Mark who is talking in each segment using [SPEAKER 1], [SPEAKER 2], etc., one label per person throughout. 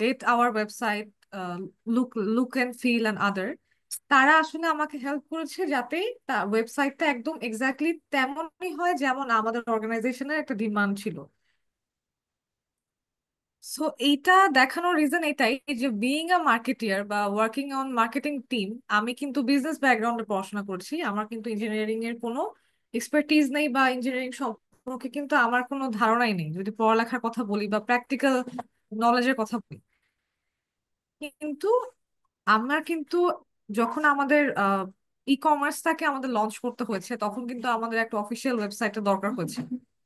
[SPEAKER 1] Gate our website look look and feel and other, তারা আসলে আমাকে হেল্প করেছে যাতে ওয়েবসাইটটা একদম এক্স্যাক্টলি তেমনই হয় যেমন আমাদের অর্গানাইজেশনের একটা ডিমান্ড ছিল। সো এইটা দেখানোর রিজন এটাই যে বিইং আ মার্কেটিয়ার বা ওয়ার্কিং অন মার্কেটিং টিম, আমি কিন্তু বিজনেস ব্যাকগ্রাউন্ডে পড়াশোনা করছি, আমার কিন্তু ইঞ্জিনিয়ারিং এর কোনো এক্সপার্টিজ নেই বা ইঞ্জিনিয়ারিং সম্পর্কে কিন্তু আমার কোনো ধারণাই নেই যদি পড়ালেখার কথা বলি বা প্র্যাকটিক্যাল নলেজের কথা বলি। কিন্তু আমার কিন্তু যখন আমাদের ই কমার্সটাকে আমাদের লঞ্চ করতে হয়েছে তখন কিন্তু আমাদের একটা অফিসিয়াল ওয়েবসাইটের দরকার হয়েছে,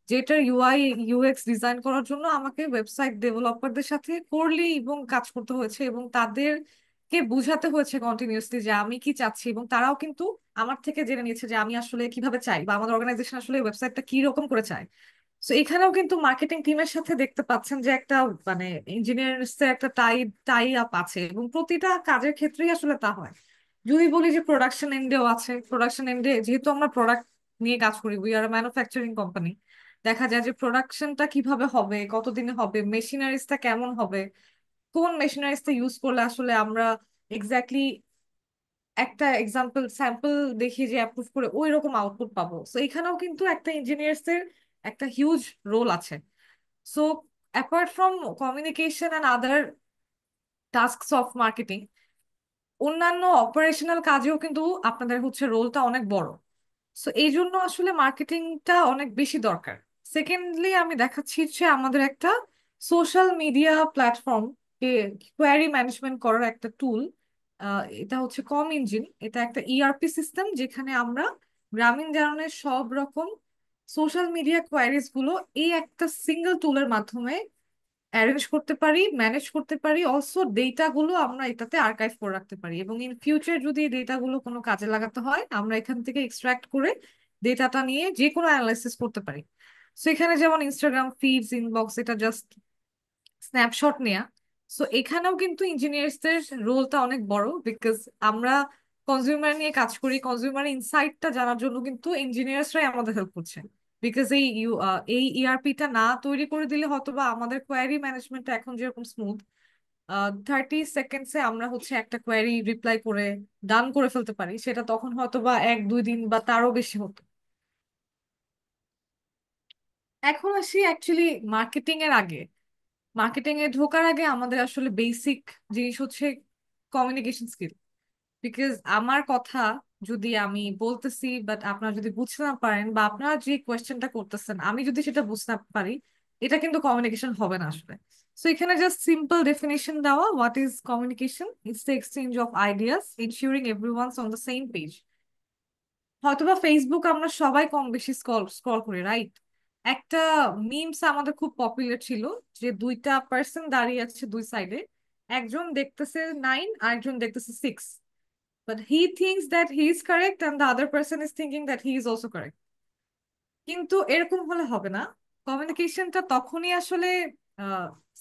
[SPEAKER 1] যেটার ইউআই ইউএক্স ডিজাইন করার জন্য আমাকে ওয়েবসাইট ডেভেলপারদের সাথে কোরলি এবং কাজ করতে হয়েছে এবং তাদেরকে বুঝাতে হয়েছে কন্টিনিউসলি যে আমি কি চাচ্ছি, এবং তারাও কিন্তু আমার থেকে জেনে নিয়েছে যে আমি আসলে কিভাবে চাই বা আমাদের অর্গানাইজেশন আসলে ওয়েবসাইটটা কি রকম করে চায়। তো এখানেও কিন্তু মার্কেটিং টিমের সাথে দেখতে পাচ্ছেন যে একটা মানে ইঞ্জিনিয়ার্স এর একটা টাই টাই আপ আছে এবং প্রতিটা কাজের ক্ষেত্রেই আসলে তা হয়। যদি বলি যে প্রোডাকশন এন্ডেও আছে, প্রোডাকশন এন্ডে যেহেতু আমরা প্রোডাক্ট নিয়ে কাজ করি, উই আর ম্যানুফ্যাকচারিং কোম্পানি, দেখা যায় যে প্রোডাকশনটা কিভাবে হবে, কতদিনে হবে, মেশিনারিজটা কেমন হবে, কোন মেশিনারিজটা ইউজ করলে আসলে আমরা এক্স্যাক্টলি একটা এক্সাম্পল স্যাম্পল দেখিয়ে যে অ্যাপ্রুভ করে ওই রকম আউটপুট পাবো। সো এখানেও কিন্তু একটা ইঞ্জিনিয়ার্স এর একটা হিউজ রোল আছে। So apart from communication and other tasks of marketing, অন্যান্য অপারেশনাল কাজেও কিন্তু আপনাদের হচ্ছে রোলটা অনেক বড়। সো এই জন্য আসলে মার্কেটিংটা অনেক বেশি দরকার। সেকেন্ডলি আমি দেখাচ্ছি যে আমাদের একটা সোশ্যাল মিডিয়া প্ল্যাটফর্ম কে কোয়ারি ম্যানেজমেন্ট করার একটা টুল, এটা হচ্ছে কম ইঞ্জিন। এটা একটা ইআরপি সিস্টেম যেখানে আমরা গ্রামীণ জানানের সব রকম সোশ্যাল মিডিয়া কোয়ারিজ গুলো এই একটা সিঙ্গেল টুলের মাধ্যমে অ্যারেঞ্জ করতে পারি, ম্যানেজ করতে পারি। অলসো ডেটা গুলো আমরা এটাতে আর্কাইভ করে রাখতে পারি এবং ইন ফিউচার যদি এই ডেটা গুলো কোনো কাজে লাগাতে হয় আমরা এখান থেকে এক্সট্রাক্ট করে ডেটাটা নিয়ে যে কোনো অ্যানালাইসিস করতে পারি। সো এখানে যেমন ইনস্টাগ্রাম ফিডস ইনবক্স এটা জাস্ট স্ন্যাপশট নেয়া। সো এখানেও কিন্তু ইঞ্জিনিয়ার্সদের রোলটা অনেক বড়, বিকজ আমরা কনজিউমার নিয়ে কাজ করি, কনজিউমার ইনসাইটটা জানার জন্য কিন্তু ইঞ্জিনিয়ার্সরাই আমাদের হেল্প করছে। বিকজ এই ইআরপিটা না তৈরি করে দিলে হয়তোবা আমাদের কোয়ারি ম্যানেজমেন্টটা এখন যেরকম স্মুথ, 30 সেকেন্ডসে আমরা হচ্ছে একটা কোয়ারি রিপ্লাই করে ডান করে ফেলতে পারি, সেটা তখন হয়তোবা 1-2 দিন বা তারও বেশি হতো। এখন আসি অ্যাকচুয়ালি মার্কেটিং এর আগে, মার্কেটিং এ ঢোকার আগে আমাদের আসলে বেসিক জিনিস হচ্ছে কমিউনিকেশন স্কিল। বিকজ আমার কথা যদি আমি বলতেছি বাট আপনারা যদি বুঝতে না পারেন বা আপনারা যে কোয়েশ্চেনটা করতেছেন আমি যদি সেটা বুঝতে না পারি, এটা কিন্তু কমিউনিকেশন হবে না আসলে। সো এখানে জাস্ট সিম্পল ডেফিনেশন দেওয়া, what is communication, it's the exchange of ideas ensuring everyone's on the same page. হয়তোবা ফেসবুক আমরা সবাই কম বেশি স্ক্রল স্ক্রল করি, রাইট? একটা মিমস আমাদের খুব পপুলার ছিল যে দুইটা পার্সন দাঁড়িয়ে আছে দুই সাইডে, একজন দেখতেছে 9 আর একজন দেখতেছে 6, but he thinks that he is correct and the other person is thinking that he is also correct. কিন্তু এরকম হলে হবে না। কমিউনিকেশনটা তখনই আসলে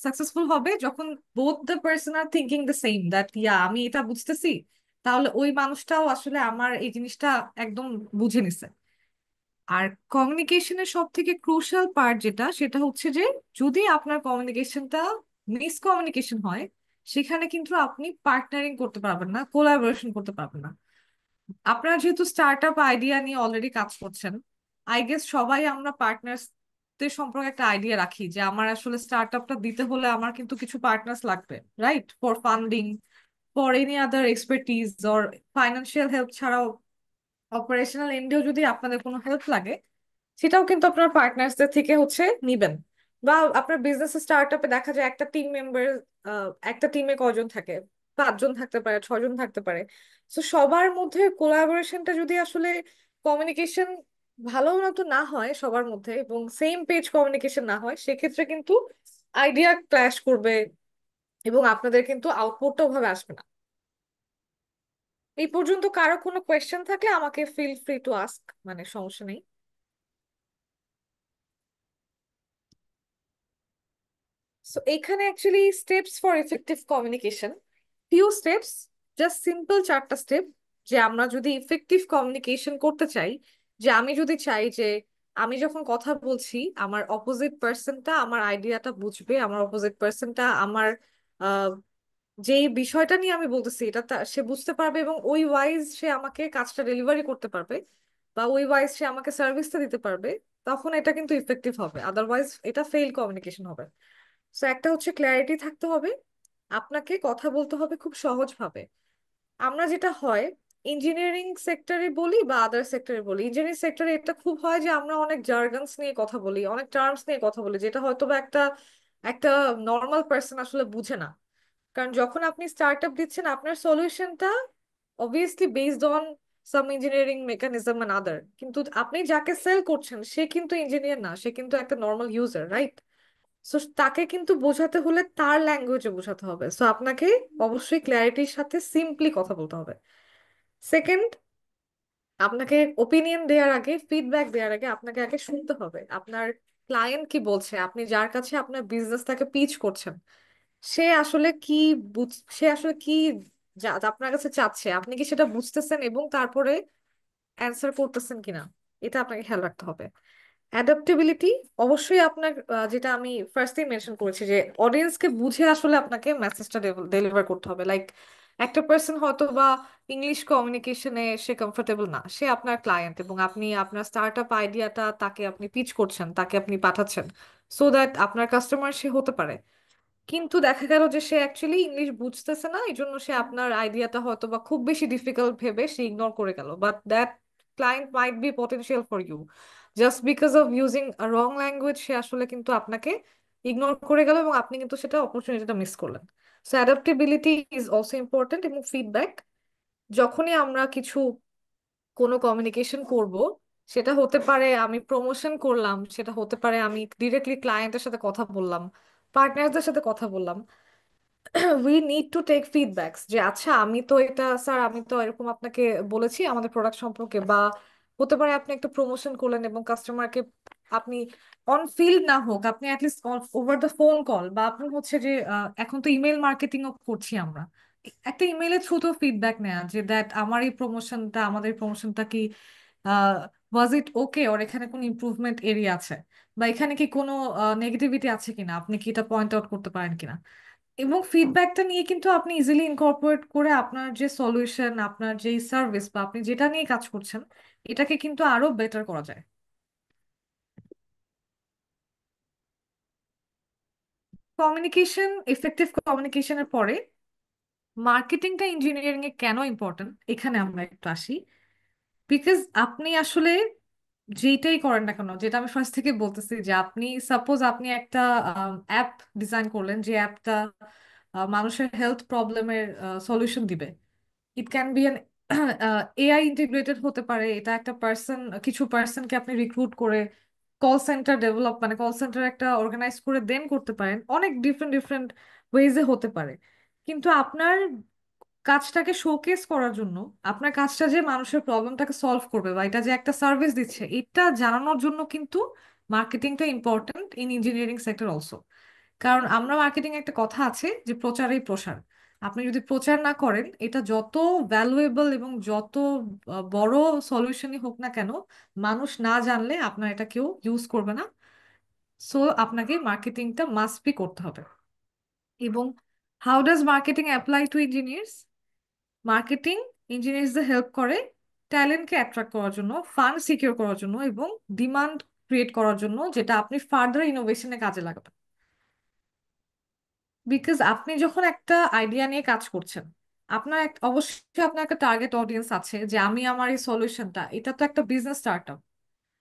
[SPEAKER 1] সাকসেসফুল হবে যখন both the person are thinking the same, that ইয়া আমি এটা বুঝতেছি, তাহলে ওই মানুষটাও আসলে আমার এই জিনিসটা একদম বুঝে নিছে। আর কমিউনিকেশনের সব থেকে ক্রুশাল পার্ট যেটা সেটা হচ্ছে যে যদি আপনার কমিউনিকেশনটা মিসকমিউনিকেশন হয়, সেখানে কিন্তু আপনি পার্টনারিং করতে পারবেন না, কোলাবোরেশন করতে পারবেন না। আপনারা যেহেতু স্টার্ট আপ আইডিয়া নিয়ে অলরেডি কাজ করছেন, আই গেস সবাই আমরা পার্টনার্সদের সম্পর্কে একটা আইডিয়া রাখি যে আমার আসলে স্টার্ট আপটা দিতে হলে আমার কিন্তু কিছু পার্টনার্স লাগবে, right? For funding, for any other expertise or financial help ছাড়াও অপারেশনাল এন্ডেও যদি আপনাদের কোনো হেল্প লাগে সেটাও কিন্তু আপনার পার্টনার্সদের থেকে হচ্ছে নিবেন। বা আপনার বিজনেস স্টার্ট আপে দেখা যায় একটা টিম মেম্বার, একটা টিমে কজন থাকে, 5 জন থাকতে পারে, 6 জন থাকতে পারে। তো সবার মধ্যে কোলাবোরেশনটা যদি আসলে কমিউনিকেশন ভালো মতো না হয় সবার মধ্যে এবং সেম পেজ কমিউনিকেশন না হয়, সেক্ষেত্রে কিন্তু আইডিয়া ক্ল্যাশ করবে এবং আপনাদের কিন্তু আউটপুটটাও ভাবে আসবে না। এই পর্যন্ত কারো কোনো কোয়েশ্চেন থাকলে আমাকে ফিল ফ্রি টু আস্ক, মানে সমস্যা নেই। সো এখানে actually steps for effective communication, few steps, just simple 4টা স্টেপ। যে আমরা যদি ইফেক্টিভ কমিউনিকেশন করতে চাই, যে আমি যদি চাই যে আমি যখন কথা বলছি, আমার অপোজিট পার্সনটা আমার আইডিয়াটা বুঝবে, আমার অপোজিট পার্সনটা আমার যেই বিষয়টা নিয়ে আমি বলতেছি এটা সে বুঝতে পারবে, এবং ওই ওয়াইজ সে আমাকে কাজটা ডেলিভারি করতে পারবে, বা ওই ওয়াইজ সে আমাকে সার্ভিসটা দিতে পারবে, তখন এটা কিন্তু ইফেক্টিভ হবে। আদারওয়াইজ এটা ফেইল কমিউনিকেশন হবে। সো একটা হচ্ছে ক্ল্যারিটি থাকতে হবে, আপনাকে কথা বলতে হবে খুব সহজ ভাবে। আমরা যেটা হয় ইঞ্জিনিয়ারিং সেক্টরে বলি বা আদার সেক্টরে বলি, ইঞ্জিনিয়ারিং সেক্টরে এটা খুব হয় যে আমরা অনেক জার্গনস নিয়ে কথা বলি, অনেক টার্মস নিয়ে কথা বলি, যেটা হয়তো বা একটা একটা নর্মাল পার্সন আসলে বুঝে না। কারণ যখন আপনি স্টার্ট আপ দিচ্ছেন, আপনার সলিউশনটা obviously based on some engineering mechanism and other, কিন্তু আপনি যাকে সেল করছেন সে কিন্তু ইঞ্জিনিয়ার না, সে কিন্তু একটা নর্মাল ইউজার, রাইট? সো তাকে কিন্তু বোঝাতে হলে তার ল্যাঙ্গুয়েজে বোঝাতে হবে। সো আপনাকে অবশ্যই ক্ল্যারিটির সাথে সিম্পলি কথা বলতে হবে। সেকেন্ড, আপনাকে ওপিনিয়ন দেওয়ার আগে, ফিডব্যাক দেওয়ার আগে আপনাকে আগে শুনতে হবে আপনার ক্লায়েন্ট কি বলছে, আপনি যার কাছে আপনার বিজনেসটাকে পিচ করছেন সে আসলে কি সে আসলে কি আপনার কাছে চাচ্ছে, আপনি কি সেটা বুঝতেছেন এবং তারপরে অ্যান্সার করতেছেন কিনা, এটা আপনাকে খেয়াল রাখতে হবে। অ্যাডাপ্টেবিলিটি, অবশ্যই আপনার যেটা আমি ফার্স্টেই মেনশন করেছি যে অডিয়েন্সকে বুঝে আসলে আপনাকে মেসেজটা ডেলিভার করতে হবে। লাইক একটা পার্সন হয়তো বা ইংলিশ কমিউনিকেশনে সে কমফোর্টেবল না, সে আপনার ক্লায়েন্ট এবং আপনি আপনার স্টার্ট আপ আইডিয়াটা তাকে আপনি পিচ করছেন, তাকে আপনি পাঠাচ্ছেন সো দ্যাট আপনার কাস্টমার সে হতে পারে। কিন্তু দেখা গেল যে সে অ্যাকচুয়ালি ইংলিশ বুঝতেছে না, এই জন্য সে আপনার আইডিয়াটা হয়তো বা খুব বেশি ডিফিকাল্ট ভেবে সে ইগনোর করে গেল, but that client might be potential for you. Just because of using a wrong language সে আসলে কিন্তু আপনাকে ইগনোর করে গেল এবং আপনি কিন্তু সেটা অপরচুনিটিটা মিস করলেন। So adaptability is also important, এবং ফিডব্যাক। যখনই আমরা কিছু কোনো কমিউনিকেশন করব, সেটা হতে পারে আমি প্রমোশন করলাম, সেটা হতে পারে আমি ডিরেক্টলি ক্লায়েন্টের সাথে কথা বললাম, পার্টনারদের সাথে কথা বললাম, we need to take feedbacks যে আচ্ছা আমি তো এটা স্যার, আমি তো এরকম আপনাকে বলেছি আমাদের প্রোডাক্ট সম্পর্কে, বা হতে পারে আপনি একটা প্রমোশন করলেন এবং কাস্টমারকে আপনি অন ফিল্ড না হোক, আপনি at least over the phone call, বা আপনি হচ্ছে যে এখন তো ইমেল মার্কেটিংও করছি আমরা, একটা ইমেলের থ্রুতেও ফিডব্যাক নেওয়া যে দ্যাট আমার এই প্রমোশনটা, আমাদের প্রমোশনটা কি ওয়াজ ইট ওকে, ওর এখানে কোনো ইমপ্রুভমেন্ট এরিয়া আছে, বা এখানে কি কোনো নেগেটিভিটি আছে কিনা, আপনি কি এটা পয়েন্ট আউট করতে পারেন কিনা। এবং ফিডব্যাকটা নিয়ে কিন্তু আপনি ইজিলি ইনকর্পোরেট করে আপনার যে সলিউশন, আপনার যে সার্ভিস বা আপনি যেটা নিয়ে কাজ করছেন এটাকে কিন্তু আরো বেটার করা যায়। কমিউনিকেশন, এফেক্টিভ কমিউনিকেশনের পরে মার্কেটিংটা ইঞ্জিনিয়ারিং এ কেন ইম্পর্টেন্ট এখানে আমরা একটু আসি। বিকজ আপনি আসলে যেটাই করেন না কেন, যেটা আমি ফার্স্ট থেকে বলতেছি যে আপনি সাপোজ আপনি একটা অ্যাপ ডিজাইন করলেন, যে অ্যাপটা মানুষের হেলথ প্রবলেমের সলিউশন দিবে। It can be an AI integrated হতে পারে, এটা একটা পার্সন, কিছু পার্সনকে আপনি রিক্রুট করে কল সেন্টার ডেভেলপ, মানে কল সেন্টার একটা অর্গানাইজ করে দেন করতে পারেন, অনেক ডিফারেন্ট ডিফারেন্ট ওয়েজে হতে পারে। কিন্তু আপনার কাজটাকে শোকেস করার জন্য, আপনার কাজটা যে মানুষের প্রবলেমটাকে সলভ করবে বা এটা যে একটা সার্ভিস দিচ্ছে, এটা জানানোর জন্য কিন্তু মার্কেটিংটা important in engineering sector also. কারণ আমরা মার্কেটিং একটা কথা আছে যে প্রচারেই প্রসার। আপনি যদি প্রচার না করেন, এটা যত ভ্যালুয়েবল এবং যত বড় সলিউশনই হোক না কেন, মানুষ না জানলে আপনার এটা কেউ ইউজ করবে না। সো আপনাকে মার্কেটিংটা মাস্ট বি করতে হবে। এবং how does marketing apply to engineers? Marketing ইঞ্জিনিয়ার্সদের হেল্প করে ট্যালেন্টকে অ্যাট্রাক্ট করার জন্য, ফান্ড সিকিউর করার জন্য এবং ডিমান্ড ক্রিয়েট করার জন্য, যেটা আপনি ফার্দার ইনোভেশনে কাজে লাগাবেন। বিকজ আপনি যখন একটা আইডিয়া নিয়ে কাজ করছেন, আপনার অবশ্যই আপনার একটা টার্গেট অডিয়েন্স আছে যে আমি আমার এই সলিউশনটা, এটা তো একটা বিজনেস স্টার্ট,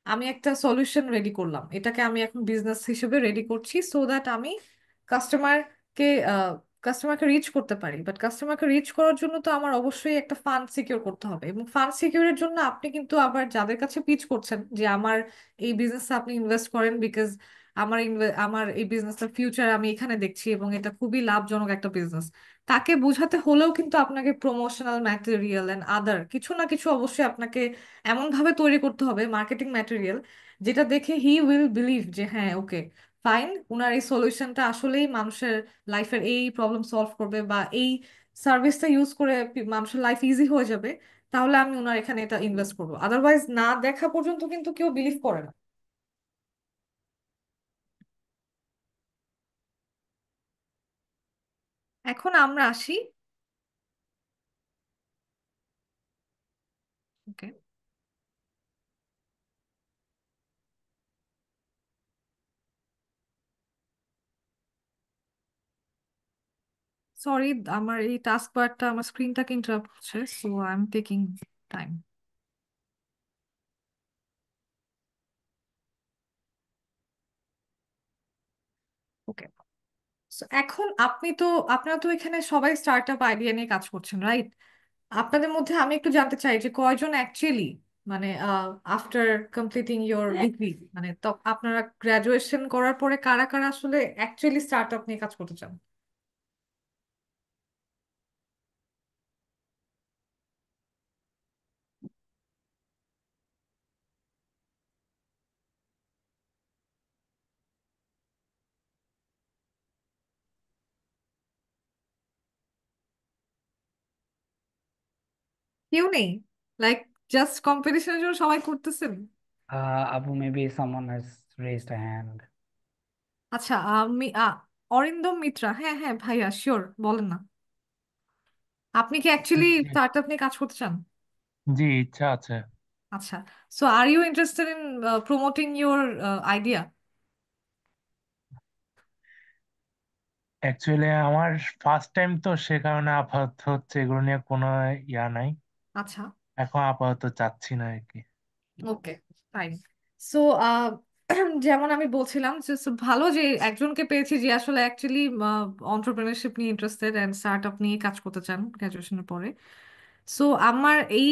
[SPEAKER 1] আমি একটা সলিউশন রেডি করলাম, এটাকে আমি এখন বিজনেস হিসেবে রেডি করছি সো দ্যাট আমি কাস্টমারকে কাস্টমারকে রিচ করতে পারি। বাট কাস্টমারকে রিচ করার জন্য তো আমার অবশ্যই একটা ফান্ড সিকিউর করতে হবে, এবং ফান্ড সিকিউরের জন্য আপনি কিন্তু আবার যাদের কাছে পিচ করছেন যে আমার এই বিজনেসে আপনি ইনভেস্ট করেন, বিকজ আমার এই বিজনেসটার ফিউচার আমি এখানে দেখছি এবং এটা খুবই লাভজনক একটা বিজনেস, তাকে বোঝাতে হলেও কিন্তু আপনাকে প্রমোশনাল ম্যাটেরিয়াল এন্ড আদার কিছু না কিছু অবশ্যই আপনাকে এমন ভাবে তৈরি করতে হবে মার্কেটিং ম্যাটেরিয়াল, যেটা দেখে হি উইল বিলিভ যে হ্যাঁ ওকে ফাইন, উনার এই সলিউশনটা আসলেই মানুষের লাইফের এই প্রবলেম সলভ করবে, বা এই সার্ভিসটা ইউজ করে মানুষের লাইফ ইজি হয়ে যাবে, তাহলে আমি উনার এখানে এটা ইনভেস্ট করবো। আদারওয়াইজ না দেখা পর্যন্ত কিন্তু কেউ বিলিভ করে না। এখন আমরা আসি। ওকে, সরি, আমার এই টাস্ক বারটা আমার স্ক্রিনটাকে ইন্টারাপ্ট হচ্ছে, so I am taking time. Okay, এখন আপনারা তো এখানে সবাই স্টার্ট আপ আইডিয়া নিয়ে কাজ করছেন, রাইট? আপনাদের মধ্যে আমি একটু জানতে চাই যে কয়জন অ্যাকচুয়ালি, মানে আফটার কমপ্লিটিং ইয়োর ডিগ্রি, মানে তো আপনারা গ্রাজুয়েশন করার পরে কারা কারা আসলে অ্যাকচুয়ালি স্টার্ট আপ নিয়ে কাজ করতে চান? কেউ নেই? লাইক জাস্ট কম্পিটিশনের জন্য সবাই করতেছেন?
[SPEAKER 2] Abu, maybe someone has raised a hand.
[SPEAKER 1] আচ্ছা, আমি অরিন্দম মিত্রা, হ্যাঁ হ্যাঁ ভাইয়া, শিওর, বলেন না। আপনি কি অ্যাকচুয়ালি
[SPEAKER 3] জি
[SPEAKER 1] স্টার্ট আপ নিয়ে কাজ করতে চান?
[SPEAKER 3] জি, ইচ্ছা আছে।
[SPEAKER 1] আচ্ছা, so are you interested in promoting your idea?
[SPEAKER 3] Actually আমার ফার্স্ট টাইম তো, সে কারণে আপাতত হচ্ছে এগুলো নিয়ে কোনো ইয়া নাই।
[SPEAKER 1] আচ্ছা,
[SPEAKER 3] এখন আপাতত চাচ্ছি না আর কি।
[SPEAKER 1] ওকে, ফাইন। সো যেমন আমি বলছিলাম যে ভালো যে একজনকে পেয়েছি যে আসলে অ্যাকচুয়ালি অন্টারপ্রেনারশিপ নিয়ে ইন্টারেস্টেড অ্যান্ড স্টার্ট আপ নিয়ে কাজ করতে চান গ্রাজুয়েশনের পরে। সো আমার এই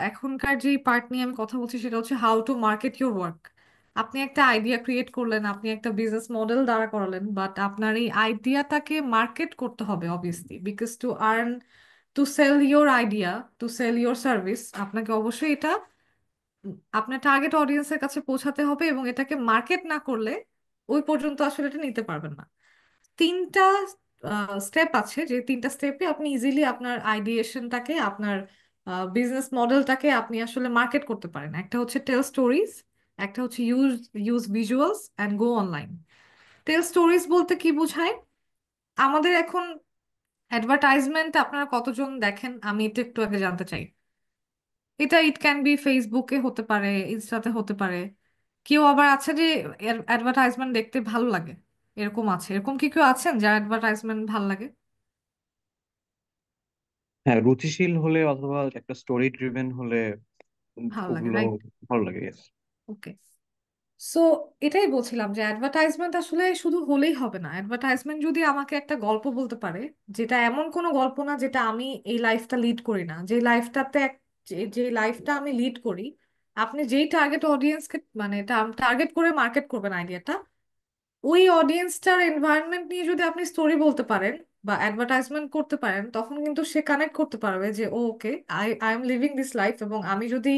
[SPEAKER 1] এখনকার যে পার্ট নিয়ে আমি কথা বলছি সেটা হচ্ছে how to market your work. আপনি একটা আইডিয়া ক্রিয়েট করলেন, আপনি একটা বিজনেস মডেল দাঁড়া করালেন, বাট আপনার এই আইডিয়াটাকে মার্কেট করতে হবে obviously, because to earn, to sell your idea, to sell your service, আপনাকে অবশ্যই এটা আপনার টার্গেট অডিয়েন্সের কাছে পৌঁছাতে হবে, এবং এটাকে মার্কেট না করলে ওই পর্যন্ত আসলে এটা নিতে পারবেন না। তিনটা স্টেপ আছে, যে তিনটা স্টেপে আপনি ইজিলি আপনার আইডিয়েশনটাকে, আপনার বিজনেস মডেলটাকে আপনি আসলে মার্কেট করতে পারেন। একটা হচ্ছে টেল স্টোরিজ, একটা হচ্ছে use use visuals and go online. Tell stories বলতে কি বোঝায়? আমাদের এখন অ্যাডভার্টাইজমেন্ট আপনারা কতজন দেখেন আমি এটা একটু আগে জানতে চাই। এটা ইট ক্যান বি ফেসবুকে হতে পারে, ইনস্টাতে হতে পারে। কেউ আবার আছে যে অ্যাডভার্টাইজমেন্ট দেখতে ভালো লাগে, এরকম আছে, এরকম কি কেউ আছেন যার অ্যাডভার্টাইজমেন্ট ভালো লাগে?
[SPEAKER 4] হ্যাঁ, রুচিশীল হলে অথবা একটা স্টোরি ড্রিভেন হলে
[SPEAKER 1] ভালো লাগে,
[SPEAKER 4] ওগুলো
[SPEAKER 1] রাইট?
[SPEAKER 4] ভালো লাগে, yes।
[SPEAKER 1] ওকে, সো এটাই বলছিলাম যে অ্যাডভার্টাইজমেন্ট আসলে শুধু হলেই হবে না। অ্যাডভার্টাইজমেন্ট যদি আমাকে একটা গল্প বলতে পারে, যেটা এমন কোনো গল্প না যেটা আমি এই লাইফটা লিড করি না, যে লাইফটাতে যে লাইফটা আমি লিড করি, আপনি যেই টার্গেট অডিয়েন্সকে মানে টার্গেট করে মার্কেট করবেন আইডিয়াটা, ওই অডিয়েন্সটার এনভায়রনমেন্ট নিয়ে যদি আপনি স্টোরি বলতে পারেন বা অ্যাডভার্টাইজমেন্ট করতে পারেন, তখন কিন্তু সে কানেক্ট করতে পারবে যে okay, I I am living this life, এবং আমি যদি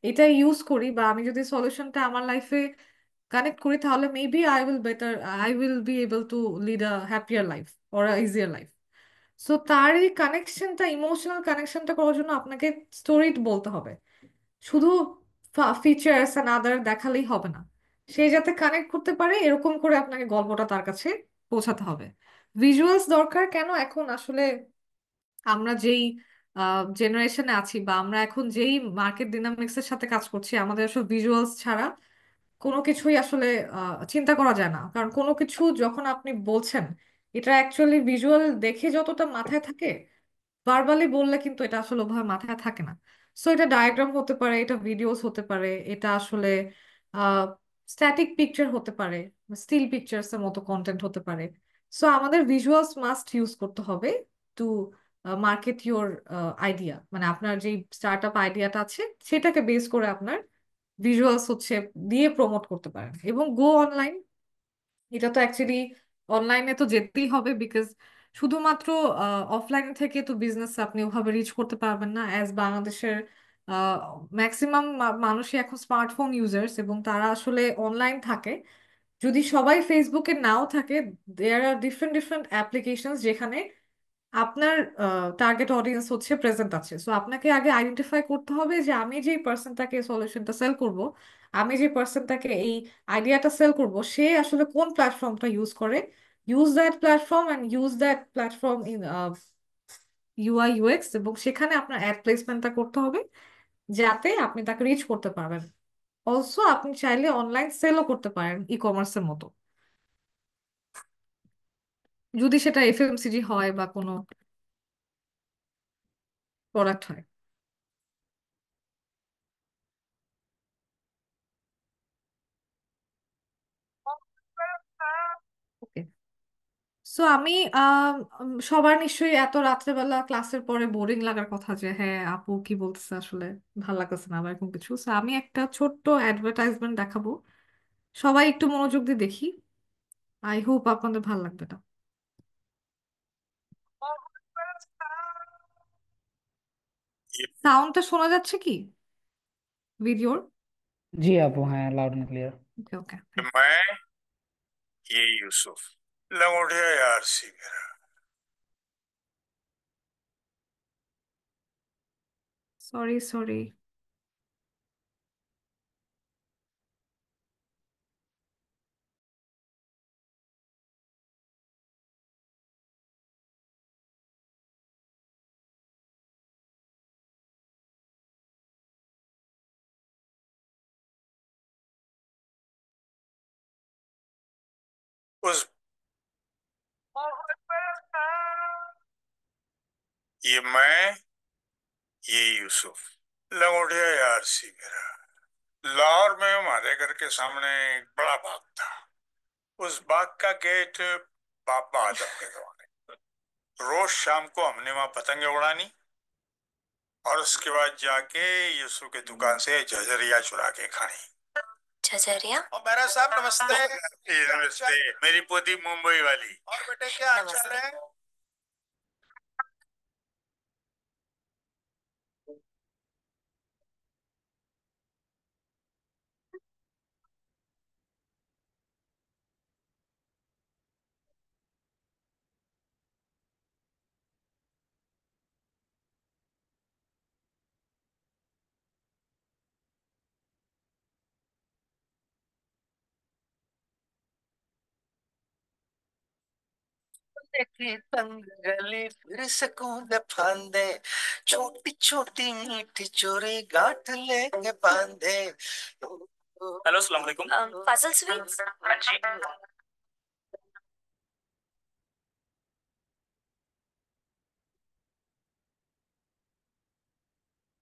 [SPEAKER 1] এটা ইউজ করি বা আমি যদি সলিউশনটা আমার লাইফে কানেক্ট করি, তাহলে maybe I will be able to lead a happier life or a easier life. So তার এই কানেকশনটা, ইমোশনাল কানেকশনটা করার জন্য আপনাকে স্টোরি বলতে হবে। শুধু ফিচার্স অ্যান্ড আদার দেখালেই হবে না, সে যাতে কানেক্ট করতে পারে এরকম করে আপনাকে গল্পটা তার কাছে পৌঁছাতে হবে। ভিজুয়ালস দরকার কেন? এখন আসলে আমরা যেই জেনারেশনে আছি, বা আমরা এখন যেই মার্কেট ডিনামিক্স এর সাথে কাজ করছি, আমাদের আসলে ভিজুয়ালস ছাড়া কোনো কিছুই আসলে চিন্তা করা যায় না। কারণ কোনো কিছু যখন আপনি বলছেন, এটা অ্যাকচুয়ালি ভিজুয়াল দেখে যতটা মাথায় থাকে, ভার্বালি বললে কিন্তু এটা আসলে ওভাবে মাথায় থাকে না। সো এটা ডায়াগ্রাম হতে পারে, এটা ভিডিওস হতে পারে, এটা আসলে স্ট্যাটিক পিকচার হতে পারে, স্টিল পিকচার্স এর মতো কন্টেন্ট হতে পারে। সো আমাদের ভিজুয়ালস মাস্ট ইউজ করতে হবে টু মার্কেট ইউর আইডিয়া, মানে আপনার যেই স্টার্ট আপ আইডিয়াটা আছে সেটাকে বেস করে আপনার ভিজুয়ালস হচ্ছে দিয়ে প্রমোট করতে পারেন, এবং গো অনলাইন। এটা তো অ্যাকচুয়ালি অনলাইনে তো যেতেই হবে, বিকজ শুধুমাত্র অফলাইন থেকে তো বিজনেস আপনি ওভাবে রিচ করতে পারবেন না। অ্যাজ বাংলাদেশের ম্যাক্সিমাম মানুষই এখন স্মার্টফোন ইউজার্স, এবং তারা আসলে অনলাইন থাকে। যদি সবাই ফেসবুকে নাও থাকে, দেয়ার আর ডিফারেন্ট ডিফারেন্ট অ্যাপ্লিকেশনস যেখানে আপনার টার্গেট অডিয়েন্স হচ্ছে প্রেজেন্ট আছে। সো আপনাকে আগে আইডেন্টিফাই করতে হবে যে আমি যে পার্সনটাকে সলিউশনটা সেল করব, আমি যে পার্সনটাকে এই আইডিয়াটা সেল করব, সে আসলে কোন প্ল্যাটফর্মটা ইউজ করে, use that platform and use that platform in UI UX, এবং সেখানে আপনার অ্যাড প্লেসমেন্টটা করতে হবে যাতে আপনি তাকে রিচ করতে পারবেন। অলসো আপনি চাইলে অনলাইন সেলও করতে পারেন ই কমার্সের মতো, যদি সেটা এফএমসিজি হয় বা কোনো প্রোডাক্ট হয়। ওকে। সো আমি সবার নিশ্চয়ই এত রাত্রেবেলা ক্লাসের পরে বোরিং লাগার কথা যে হ্যাঁ আপু কি বলতেছে আসলে ভালো লাগতেছে না বা এরকম কিছু। সো আমি একটা ছোট্ট অ্যাডভার্টাইজমেন্ট দেখাবো, সবাই একটু মনোযোগ দিয়ে দেখি। আই হোপ আপনাদের ভালো লাগবে এটা। সাউন্ডটা শোনা যাচ্ছে কি ভিডিওর?
[SPEAKER 2] जी आपू हैं लाउड एंड क्लियर।
[SPEAKER 1] ওকে ওকে।
[SPEAKER 5] मैं ये यूसुफ लंगोटिया यार सी मेरा
[SPEAKER 1] সরি সরি।
[SPEAKER 5] उस ये मैं ये यूसुफ लंगोटिया यार सी मेरा। लाहौर में हमारे घर के सामने एक बड़ा बाग था। उस बाग का गेट बाबा आदम के दौरान रोज शाम को हमने वहां पतंगे उड़ानी और उसके बाद जाके यूसुफ की दुकान से झझरिया चुरा के खानी। झझरिया? और मेरा साहब नमस्ते। नमस्ते। मेरी पोती मुंबई वाली। और बेटे क्या हाल चाल है? की तंग गली फिर सकून फांदे छोटी छोटी मीठी चोरी गांठ लेके बांधे। हेलो अस्सलाम वालेकुम। फाजिल स्वीट्स? हाँ जी।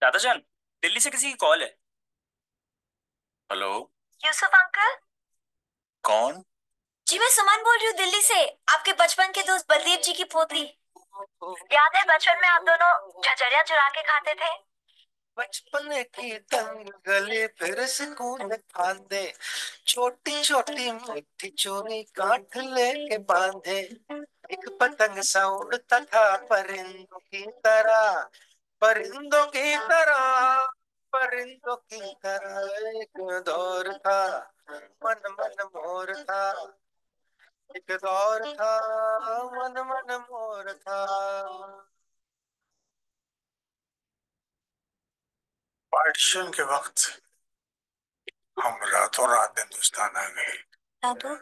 [SPEAKER 5] दादाजान, दिल्ली से किसी की कॉल है। हेलो। यूसुफ अंकल? कौन? जी मैं सुमन बोल रही हूँ दिल्ली से, आपके बचपन के दोस्त बलदेव जी की पोती। याद है बचपन में आप दोनों झझरिया चुरा के खाते थे? बचपन की तंग गली फिर सुकून फांदे छोटी छोटी मीठी चोरी गांठ लेके बांधे। एक पतंग सा उड़ता था परिंदों की तरह, परिंदों की तरह, परिंदों की तरह। एक दौर था मन मन मोर था, एक दौर था मन मन मोर था। पार्टीशन के वक्त हम रातों रात हिंदुस्तान आ गए। दादू?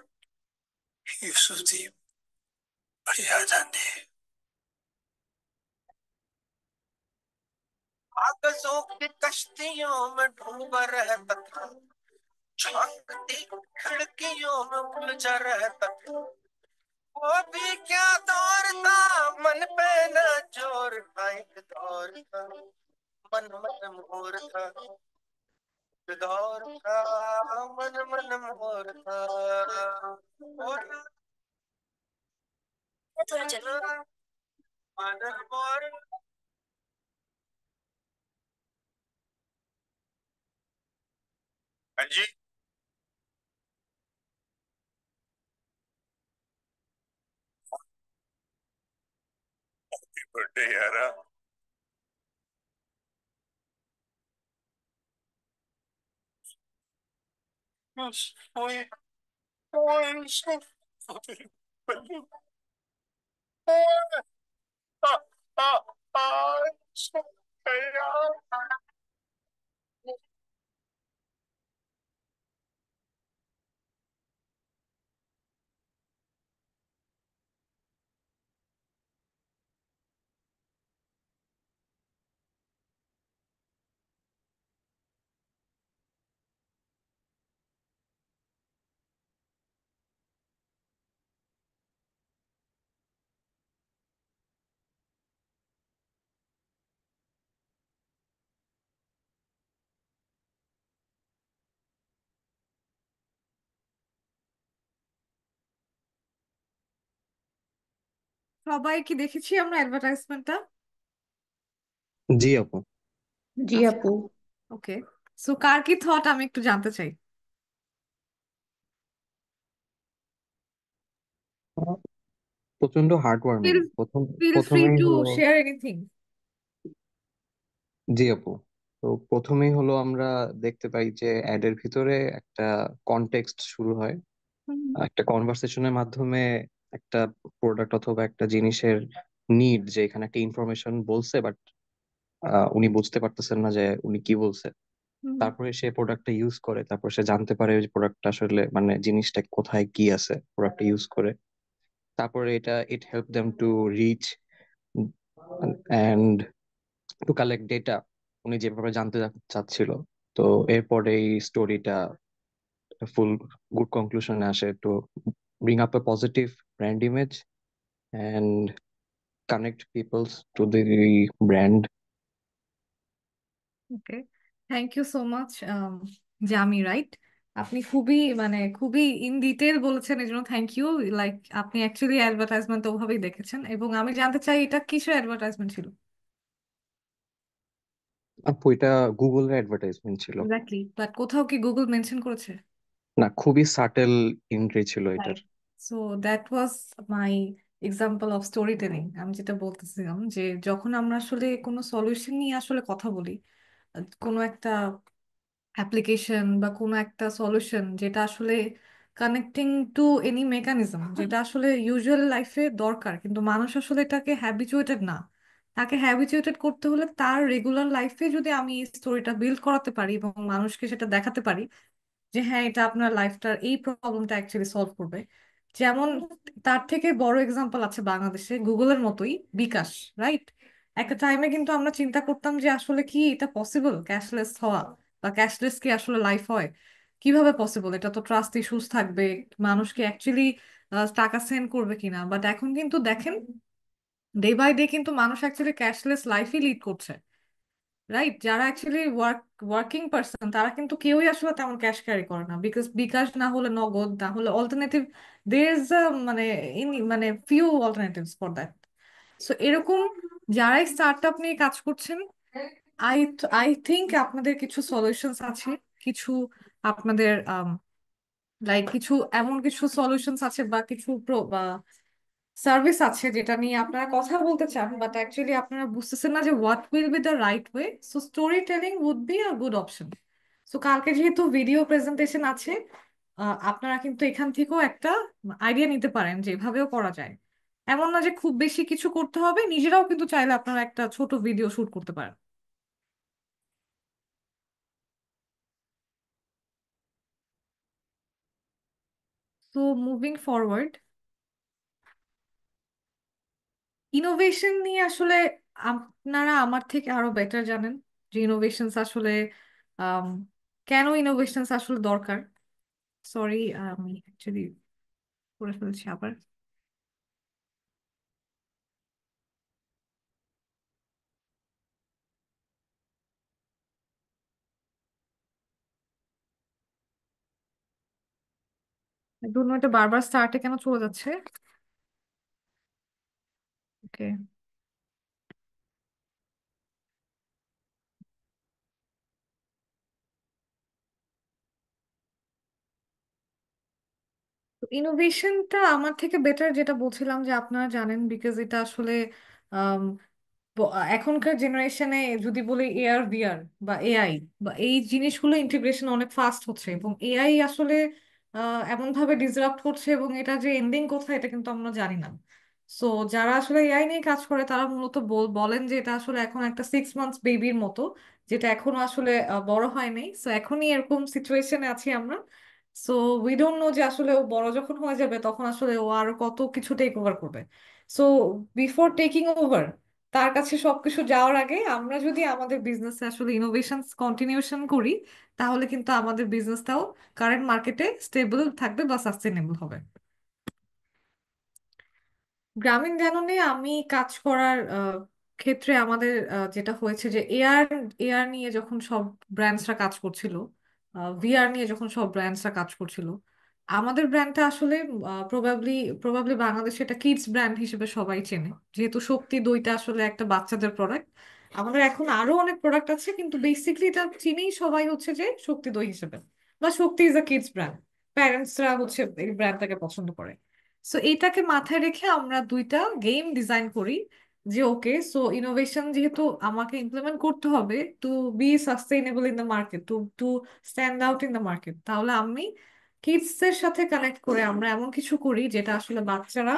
[SPEAKER 5] यूसुफ जी बड़ी याद आती है। कागजों की कश्तियों में डूबा रहता था, झांकती खिड़कियों में उलझा रहता था। वो भी क्या दौर था, मन पे न जोर था। एक दौर था मन मन मोर था, एक दौर था मन मन मोर था। और थोड़ा चलिए मन मोर। हाँ जी। बर्थडे यारा। बस ओए ओए सब बल्लू ओए आ आ आ सब यार।
[SPEAKER 1] সবাই কি দেখেছি আমরা অ্যাডভার্টাইজমেন্টটা?
[SPEAKER 4] জি আপু।
[SPEAKER 6] জি
[SPEAKER 1] আচ্ছা,
[SPEAKER 6] আপু।
[SPEAKER 1] ওকে। সো কার কি থট আমি একটু জানতে চাই।
[SPEAKER 4] আহ, প্রচন্ড heart warming
[SPEAKER 1] feel feel free
[SPEAKER 4] প্রথমেই
[SPEAKER 1] টু
[SPEAKER 4] হলো।
[SPEAKER 1] Share anything.
[SPEAKER 4] জি আপু। তো প্রথমেই হলো আমরা দেখতে পাই যে অ্যাডের ভিতরে একটা কনটেক্সট শুরু হয়, একটা কনভারসেশনের মাধ্যমে একটা প্রোডাক্ট অথবা একটা জিনিসের নিড, যে এখানে একটা ইনফরমেশন বলছে বাট উনি বুঝতে পারতেছেন না যে উনি কি বলছে। তারপরে সে প্রোডাক্টটা ইউজ করে, তারপর সে জানতে পারে যে প্রোডাক্টটা আসলে মানে জিনিসটা কোথায় কি আছে প্রোডাক্টটা ইউজ করে। তারপরে এটা it help them to reach and to collect data, উনি যেভাবে জানতে চাচ্ছিল। তো এরপরে এই স্টোরিটা ফুল গুড কনক্লুশনে আসে to bring up a positive brand image and connect people to the brand.
[SPEAKER 1] Okay, thank you so much. Jami, right? আপনি খুবই খুবই ইন ডিটেল বলেছেন, এই জন্য থ্যাংক ইউ। লাইক আপনি অ্যাকচুয়ালি অ্যাডভার্টাইজমেন্ট ওভাবেই দেখেছেন, এবং আমি জানতে চাই এটা কিসের অ্যাডভার্টাইজমেন্ট ছিল
[SPEAKER 4] আপু এটা গুগলের অ্যাডভার্টাইজমেন্ট ছিল।
[SPEAKER 1] এক্স্যাক্টলি, বাট কোথাও কি গুগল মেনশন করেছে?
[SPEAKER 4] না, খুবই সাটেল এন্ট্রি ছিল এটার।
[SPEAKER 1] Right. So that was my example of story telling. আমি যেটা বলতেছিলাম যে যখন আমরা আসলে কোনো সলিউশন নিয়ে আসলে কথা বলি, কোনো একটা অ্যাপ্লিকেশন বা কোনো একটা সলিউশন যেটা আসলে কানেক্টিং টু এনি মেকানিজম, যেটা আসলে ইউজুয়াল লাইফে দরকার কিন্তু মানুষ আসলে এটাকে হ্যাবিচুয়েটেড না। তাকে হ্যাবিচুয়েটেড করতে হলে তার রেগুলার লাইফে যদি আমি এই স্টোরিটা বিল্ড করাতে পারি এবং মানুষকে সেটা দেখাতে পারি যে হ্যাঁ এটা আপনার লাইফটার এই প্রবলেমটা অ্যাকচুয়ালি সলভ করবে। যেমন তার থেকে বড় এক্সাম্পল আছে বাংলাদেশে গুগলের মতোই বিকাশ, রাইট? একটা টাইমে কিন্তু আমরা চিন্তা করতাম যে আসলে কি এটা পসিবল ক্যাশলেস হওয়া, বা ক্যাশলেস কি আসলে লাইফ হয়, কিভাবে পসিবল, এটা তো ট্রাস্ট ইস্যুস থাকবে, মানুষকে অ্যাকচুয়ালি টাকা সেন্ড করবে কিনা। বাট এখন কিন্তু দেখেন ডে বাই ডে কিন্তু মানুষ অ্যাকচুয়ালি ক্যাশলেস লাইফই লিড করছে, রাইট? যারা অ্যাকচুয়ালি ওয়ার্কিং পার্সন তারা কিন্তু কেউই আসলে তেমন ক্যাশ ক্যারি করে না, বিকজ বিকাশ না হলে নগদ, না হলে অল্টারনেটিভ, দের ইজ মানে few alternatives for that. So এরকম যারাই স্টার্ট আপ নিয়ে কাজ করছেন, আই আই থিঙ্ক আপনাদের কিছু সলিউশনস আছে, কিছু আপনাদের কিছু এমন কিছু সলিউশনস আছে বা কিছু সার্ভিস আছে যেটা নিয়ে আপনারা কথা বলতে চান, বাট অ্যাকচুয়ালি আপনারা বুঝতেছেন না যে what will be the right way. So story telling would be a good option. So কালকে যেহেতু ভিডিও প্রেজেন্টেশন আছে, আপনারা কিন্তু এখান থেকেও একটা আইডিয়া নিতে পারেন যে এভাবেও করা যায়। এমন না যে খুব বেশি কিছু করতে হবে, নিজেরাও কিন্তু চাইলে আপনারা একটা ছোট ভিডিও শুট করতে পারেন। তো মুভিং ফরওয়ার্ড, ইনোভেশন নিয়ে আসলে আপনারা আমার থেকে আরো বেটার জানেন যে ইনোভেশনস আসলে আম, কেন ইনোভেশনস আসলে দরকার। সরি, আমি অ্যাকচুয়ালি করে ফেলছি আবার। ধরুন এটা বারবার স্টার্টে কেন চলে যাচ্ছে। ওকে, ইনোভেশনটা আমার থেকে বেটার যেটা বলছিলাম যে আপনারা জানেন, বিকজ এটা আসলে আম, এখনকার জেনারেশনে যদি বলি এআর ভিআর বা এআই বা এই জিনিসগুলো ইন্টিগ্রেশন অনেক ফাস্ট হচ্ছে, এবং এআই আসলে এমন ভাবে ডিসরাপ্ট করছে, এবং এটা যে এন্ডিং কোথায় এটা কিন্তু আমরা জানি না। সো যারা আসলে এআই নিয়ে কাজ করে তারা মূলত বলেন যে এটা আসলে এখন একটা 6 মান্থস বেবির মতো, যেটা এখনো আসলে বড় হয় নাই। সো এখনই এরকম সিচুয়েশনে আছি আমরা। সো উই ডোন্ট নো যে আসলে ও বড় যখন হয়ে যাবে তখন আসলে ও আরো কত কিছু টেক ওভার করবে। সো বিফোর টেকিং ওভার, তার কাছে সবকিছু যাওয়ার আগে আমরা যদি আমাদের বিজনেসে আসলে ইনোভেশন কন্টিনিউশন করি, তাহলে কিন্তু আমাদের বিজনেসটাও কারেন্ট মার্কেটে স্টেবল থাকবে বা সাস্টেনেবল হবে। গ্রামীণ জাননে আমি কাজ করার ক্ষেত্রে আমাদের যেটা হয়েছে যে এআর এআর নিয়ে যখন সব ব্র্যান্ডসরা কাজ করছিল, ভিআর নিয়ে যখন সব ব্র্যান্ডসরা কাজ করছিল, আমাদের ব্র্যান্ডটা আসলে প্রবাবলি প্রবাবলি বাংলাদেশে এটা কিডস ব্র্যান্ড হিসেবে সবাই চেনে, যেহেতু শক্তি দইটা আসলে একটা বাচ্চাদের প্রোডাক্ট। আমাদের এখন আরো অনেক প্রোডাক্ট আছে, কিন্তু বেসিকলি এটা চিনেই সবাই হচ্ছে যে শক্তি দই হিসেবে, বা শক্তি ইজ আ কিডস ব্র্যান্ড। প্যারেন্টসরা হচ্ছে এই ব্র্যান্ডটাকে পছন্দ করে। সো এইটাকে মাথায় রেখে আমরা দুইটা গেম ডিজাইন করি, যে ওকে সো ইনোভেশন যেহেতু আমাকে ইমপ্লিমেন্ট করতে হবে to be sustainable in the market, to to stand out in the market, তাহলে আমি কিডস এর সাথে কানেক্ট করে আমরা এমন কিছু করি যেটা আসলে বাচ্চারা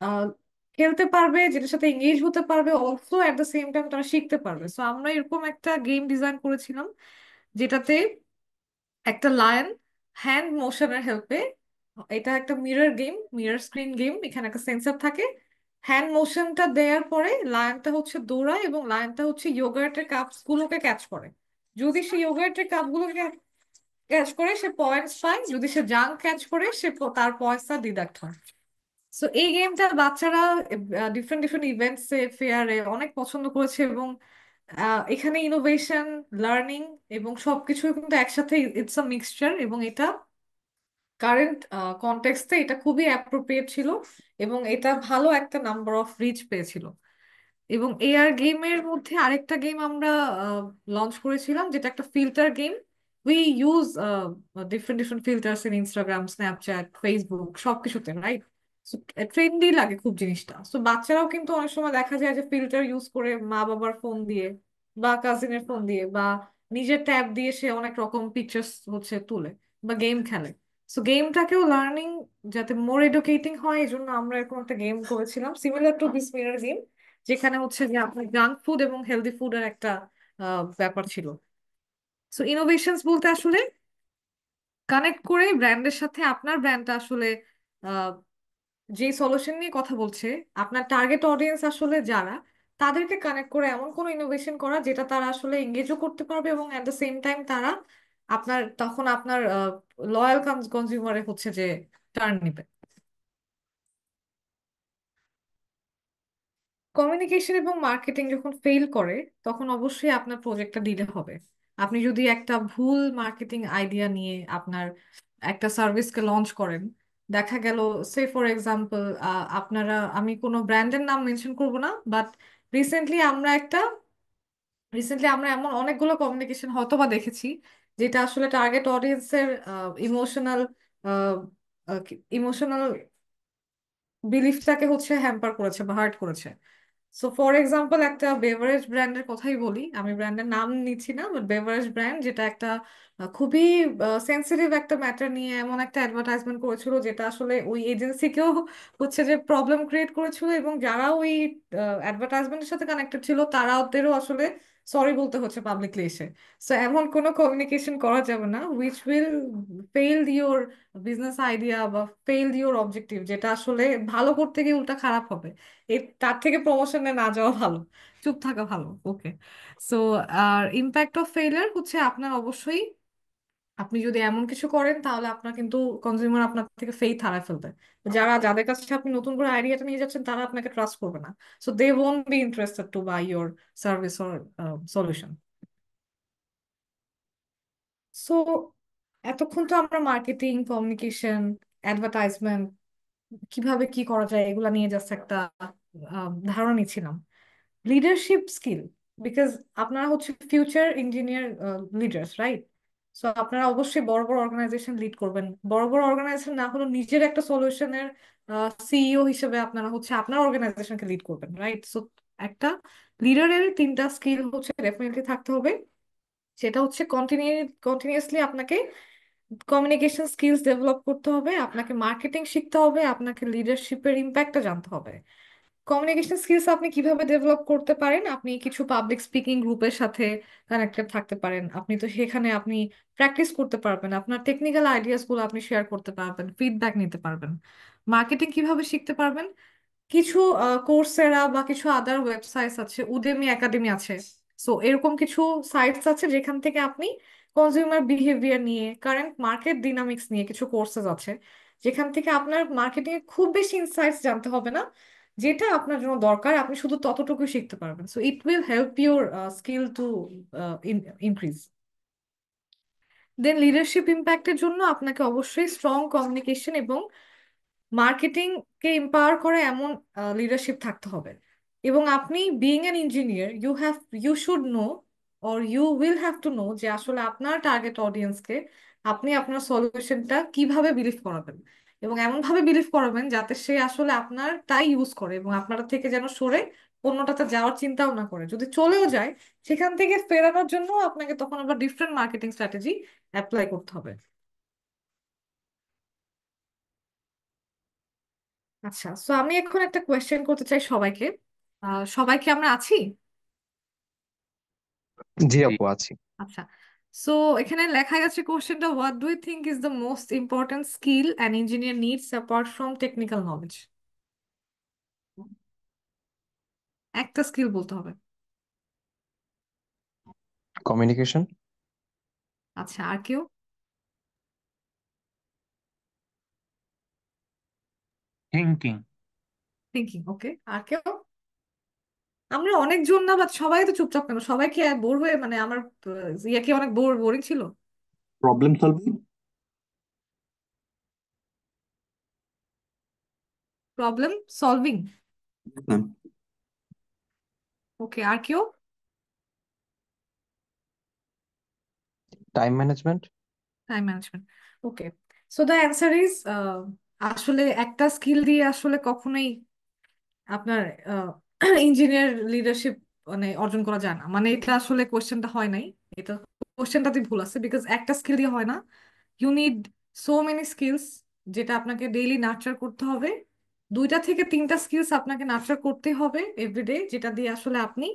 [SPEAKER 1] আহ, খেলতে পারবে, যেটার সাথে এঙ্গেজ হতে পারবে, also at the same time তারা শিখতে পারবে। সো আমরা এরকম একটা গেম ডিজাইন করেছিলাম, যেটাতে একটা লায়ন হ্যান্ড মোশনের হেল্পে, এটা একটা mirror game, mirror screen game, এখানে একটা সেন্সর থাকে। হ্যান্ড মোশনটা দেওয়ার পরে লায়নটা হচ্ছে দৌড়ায় এবং লায়নটা হচ্ছে ইয়োগার্টের কাপস গুলোকে ক্যাচ করে। যদি সে ইয়োগার্টের কাপ গুলোকে ক্যাচ করে সে পয়েন্টস পায়, যদি সে জাঙ্ক ক্যাচ করে তার পয়েন্টসটা ডিডাক্ট হয়। সো এই গেমটা বাচ্চারা ডিফারেন্ট ডিফারেন্ট ইভেন্টসে ফেয়ারে অনেক পছন্দ করেছে, এবং এখানে ইনোভেশন, লার্নিং এবং সবকিছু কিন্তু একসাথে, ইটস আ মিক্সচার, এবং এটা কারেন্ট কনটেক্সটে এটা খুবই অ্যাপ্রোপ্রিয়েট ছিল, এবং এটা ভালো একটা নাম্বার অফ রিচ পেয়েছিল। এবং এআর গেমের মধ্যে আরেকটা গেম আমরা লঞ্চ করেছিলাম, যেটা একটা filter game. We use different different filters in Instagram, Snapchat, Facebook, সবকিছুতে, রাইট? ট্রেন্ডি লাগে খুব জিনিসটা। সো বাচ্চারাও কিন্তু অনেক সময় দেখা যায় যে ফিল্টার ইউজ করে মা বাবার ফোন দিয়ে বা কাজিনের ফোন দিয়ে বা নিজের ট্যাব দিয়ে সে অনেক রকম পিকচার্স হচ্ছে তুলে বা গেম খেলে। সো গেমটাকেও লার্নিং যাতে মোর এডুকেটিং হয়, এই জন্য আমরা এরকম একটা গেম করেছিলাম similar to this mirror game, যেখানে হচ্ছে যে আপনার জাঙ্ক ফুড এবং হেলদি ফুডের একটা ব্যাপার ছিল। সো ইনোভেশনস বলতে আসলে কানেক্ট করে ব্র্যান্ডের সাথে আপনার ব্র্যান্ডটা আসলে আহ, যে সলিউশন নিয়ে কথা বলছে, আপনার টার্গেট অডিয়েন্স আসলে যারা, তাদেরকে কানেক্ট করে এমন কোনো ইনোভেশন করা যেটা তারা আসলে এঙ্গেজও করতে পারবে, এবং অ্যাট দ্য সেম টাইম তারা তখন আপনার লয়াল কনজিউমারে হচ্ছে যে টার্ন নিবে। কমিউনিকেশন এবং মার্কেটিং যখন ফেল করে, তখন অবশ্যই আপনার প্রজেক্টটা ডিলে হবে। আপনি যদি একটা ভুল মার্কেটিং আইডিয়া নিয়ে আপনার একটা সার্ভিসকে লঞ্চ করেন, দেখা গেল সে ফর এক্সাম্পল, আমি কোনো ব্র্যান্ডের নাম মেনশন করব না, বাট রিসেন্টলি আমরা একটা রিসেন্টলি আমরা এমন অনেকগুলো কমিউনিকেশন হয়তো বা দেখেছি, যেটা আসলে টার্গেট অডিয়েন্সের ইমোশনাল ইমোশনাল বিলিফটাকে হচ্ছে হ্যাম্পার করেছে বা হার্ট করেছে। সো ফর এক্সাম্পল একটা বেভারেজ ব্র্যান্ডের কথাই বলি, আমি ব্র্যান্ডের নাম নিচ্ছি না, বাট বেভারেজ ব্র্যান্ড যেটা একটা খুবই সেন্সিটিভ একটা ম্যাটার নিয়ে এমন একটা অ্যাডভার্টাইজমেন্ট করেছিল, যেটা আসলে ওই এজেন্সিকেও হচ্ছে যে প্রবলেম ক্রিয়েট করেছিল, এবং যারা ওই অ্যাডভার্টাইজমেন্টের সাথে কানেক্টেড ছিল তারাদেরও আসলে সরি বলতে হচ্ছে পাবলিকলি এসে। সো এমন কোনো কমিউনিকেশন করা যাবে না which will fail your business idea বা ফেল ইউর অবজেক্টিভ, যেটা আসলে ভালো করতে গিয়ে উল্টা খারাপ হবে। তার থেকে প্রমোশনে না যাওয়া ভালো, চুপ থাকা ভালো। ওকে। সো আর ইম্প্যাক্ট অফ ফেইলিয়ার হচ্ছে আপনার অবশ্যই, আপনি যদি এমন কিছু করেন তাহলে আপনার কিন্তু কনজিউমার আপনার থেকে ফেইথ হারায় ফেলবে। যাদের কাছে আপনি নতুন করে আইডিয়াটা নিয়ে যাচ্ছেন, তারা আপনাকে ট্রাস্ট করবে না। So they won't be interested to buy your service or solution. So এতক্ষণ তো আমরা মার্কেটিং, কমিউনিকেশন, অ্যাডভার্টাইজমেন্ট, কিভাবে কি করা যায় এগুলা নিয়ে জাস্ট একটা ধারণা নিচ্ছিলাম। লিডারশিপ স্কিল, বিকজ আপনারা হচ্ছে future engineer leaders, right? So আপনারা অবশ্যই বড় বড় অর্গানাইজেশন লিড করবেন। বড় বড় অর্গানাইজেশন না হলেও নিজের একটা সলিউশনের সিইও হিসেবে আপনারা হচ্ছে আপনার অর্গানাইজেশনকে লিড করবেন, রাইট? সো একটা লিডারের তিনটা স্কিল হচ্ছে ডেফিনেটলি থাকতে হবে। সেটা হচ্ছে কন্টিনিউয়াসলি আপনাকে কমিউনিকেশন স্কিলস ডেভেলপ করতে হবে, আপনাকে মার্কেটিং শিখতে হবে, আপনাকে লিডারশিপের ইম্প্যাক্টটা জানতে হবে। কমিউনিকেশন স্কিলস আপনি কিভাবে ডেভেলপ করতে পারেন? আপনি কিছু পাবলিক স্পিকিং গ্রুপের সাথে কানেক্টেড থাকতে পারেন, আপনি তো সেখানে আপনি প্র্যাকটিস করতে পারবেন, আপনার টেকনিক্যাল আইডিয়াস গুলো আপনি শেয়ার করতে পারবেন, ফিডব্যাক নিতে পারবেন। মার্কেটিং কিভাবে শিখতে পারবেন? কিছু কোর্সেরা বা কিছু আদার ওয়েবসাইটস আছে, উডেমি একাডেমি আছে। সো এরকম কিছু সাইটস আছে যেখান থেকে আপনি কনজিউমার বিহেভিয়ার নিয়ে, কারেন্ট মার্কেট ডিনামিক্স নিয়ে কিছু কোর্সেস আছে, যেখান থেকে আপনার মার্কেটিং এ খুব বেশি ইনসাইটস জানতে হবে না, যেটা আপনার জন্য দরকার আপনি শুধু ততটুকুই শিখতে পারবেন। So it will help your skill to increase. Then leadership ইম্প্যাক্টের জন্য আপনাকে অবশ্যই স্ট্রং কমিউনিকেশন এবং মার্কেটিং কে এম্পাওয়ার করে এমন লিডারশিপ থাকতে হবে। এবং আপনি being an engineer you should know or you will have to know যে আসলে আপনার টার্গেট অডিয়েন্সকে আপনি আপনার সলিউশনটা কিভাবে বিলিভ করাবেন, এবং এমন ভাবে বিলিভ করাবেন যাতে সে আসলে আপনার তাই ইউজ করে এবং আপনার থেকে যেন সরে অন্যটাতে যাওয়ার চিন্তাও না করে। যদি চলেও যায়, সেখান থেকে ফেরানোর জন্য আপনাকে তখন আবার ডিফারেন্ট মার্কেটিং স্ট্র্যাটেজি অ্যাপ্লাই করতে হবে। আচ্ছা, সো আমি এখন একটা কোয়েশ্চেন করতে চাই সবাইকে। সবাইকে আমরা আছি?
[SPEAKER 4] জি
[SPEAKER 3] জি।
[SPEAKER 4] আপু, আছি।
[SPEAKER 1] আচ্ছা, সো এখানে লেখা গেছে কোশ্চেনটা, what do you think is the most important skill an engineer needs apart from technical knowledge? একটা স্কিল বলতে হবে।
[SPEAKER 4] কমিউনিকেশন।
[SPEAKER 1] আচ্ছা, আর কেউ?
[SPEAKER 3] থিঙ্কিং।
[SPEAKER 1] থিঙ্কিং, ওকে। আর কেউ? আমরা অনেকজন না, বাট সবাই তো চুপচাপ কেন? সবাই কি বোর হয়ে, মানে আমার ইয়ে কি অনেক বোরিং ছিল?
[SPEAKER 4] Problem solving.
[SPEAKER 1] প্রবলেম সলভিং, ওকে। আর কেউ?
[SPEAKER 4] Time management.
[SPEAKER 1] Time management, okay. So the answer is, আসলে একটা স্কিল দিয়ে আসলে কখনোই আপনার ইঞ্জিনিয়ার লিডারশিপ মানে অর্জন করা যায় না। মানে এটা আসলে কোশ্চেনটা হয় নাই, এটা কোশ্চেনটাতে ভুল আছে, বিকজ একটা স্কিল দিয়ে হয় না। You need so many skills, যেটা আপনাকে ডেইলি নার্চার করতে হবে। দুইটা থেকে তিনটা স্কিলস আপনাকে নার্চার করতে হবে এভরিডে, যেটা দিয়ে আসলে আপনি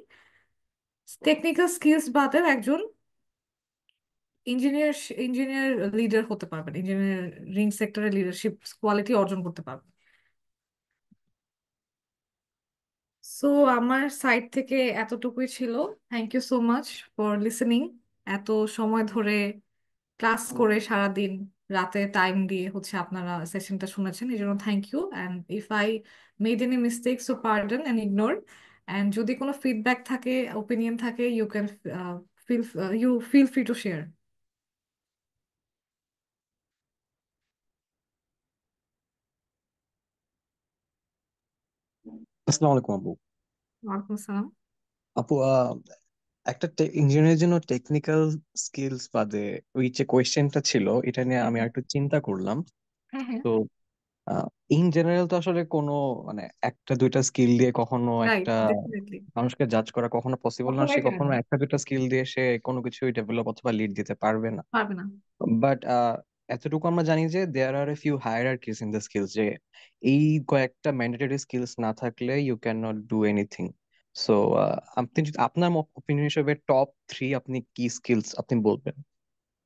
[SPEAKER 1] টেকনিক্যাল স্কিলস বাদেও একজন ইঞ্জিনিয়ার ইঞ্জিনিয়ার লিডার হতে পারবেন, ইঞ্জিনিয়ারিং সেক্টরে লিডারশিপ কোয়ালিটি অর্জন করতে পারবেন। সো আমার সাইড থেকে এতটুকুই ছিল। Thank you so much for listening. এত সময় ধরে ক্লাস করে সারাদিন রাতে টাইম দিয়ে হচ্ছে আপনারা সেশনটা শুনেছেন, এই জন্য thank you. And if I made any mistake, so pardon and ignore. And যদি কোনো ফিডব্যাক থাকে, ওপিনিয়ন থাকে, you can feel feel free to share.
[SPEAKER 4] আসসালামু আলাইকুম আপু।
[SPEAKER 1] ওয়ালাইকুম আসসালাম।
[SPEAKER 4] আপু, একটা ইঞ্জিনিয়ারের জন্য টেকনিক্যাল স্কিলস বাদে ওই যে কোয়েশ্চেনটা ছিল, এটা নিয়ে আমি আর একটু চিন্তা করলাম।
[SPEAKER 1] হ্যাঁ, হ্যাঁ,
[SPEAKER 4] তো ইন জেনারেল তো আসলে কোনো মানে একটা দুইটা স্কিল দিয়ে কখনো
[SPEAKER 1] রাইট,
[SPEAKER 4] একটা
[SPEAKER 1] ডেফিনেটলি
[SPEAKER 4] মানুষকে জাজ করা কখনো পসিবল না।
[SPEAKER 1] কখনোই
[SPEAKER 4] সে
[SPEAKER 1] যায়
[SPEAKER 4] কখনো
[SPEAKER 1] না,
[SPEAKER 4] একটা দুইটা স্কিল দিয়ে সে কোনো কিছুই ডেভেলপ অথবা লিড দিতে পারবে না।
[SPEAKER 1] পারবে না।
[SPEAKER 4] বাট এতটুকু আমরা জানি যে there are a few hierarchies in the skills, যে এই কয়েকটা ম্যান্ডেটরি স্কিলস না থাকলে you can not do anything. So আপনি যদি আপনার ওপিনিয়ন হিসেবে টপ থ্রি আপনি কি স্কিলস আপনি বলবেন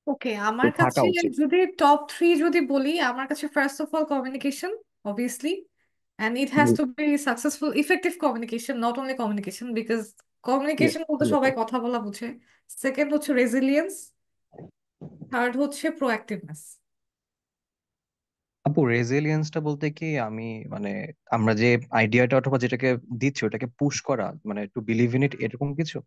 [SPEAKER 1] ওকে,
[SPEAKER 4] তো
[SPEAKER 1] আমার
[SPEAKER 4] থাকা
[SPEAKER 1] কাছে
[SPEAKER 4] উচিত?
[SPEAKER 1] যদি টপ থ্রি যদি বলি, আমার কাছে first of all communication, obviously, and it has
[SPEAKER 4] জি।
[SPEAKER 1] To be successful effective communication, not only communication, because
[SPEAKER 4] Yes,
[SPEAKER 1] communication বলতে
[SPEAKER 4] জি আপু।
[SPEAKER 1] সবাই কথা বলা বুঝে। সেকেন্ড হচ্ছে রেজিলিয়েন্স, থার্ড হচ্ছে প্রোঅ্যাক্টিভনেস।
[SPEAKER 4] আপু, রেজিলিয়েন্সটা বলতে কি আমি মানে আমরা যে আইডিয়াটা অথবা যেটাকে দিচ্ছি ওটাকে পুশ করা, মানে টু বিলিভ ইন ইট, এরকম কিছু?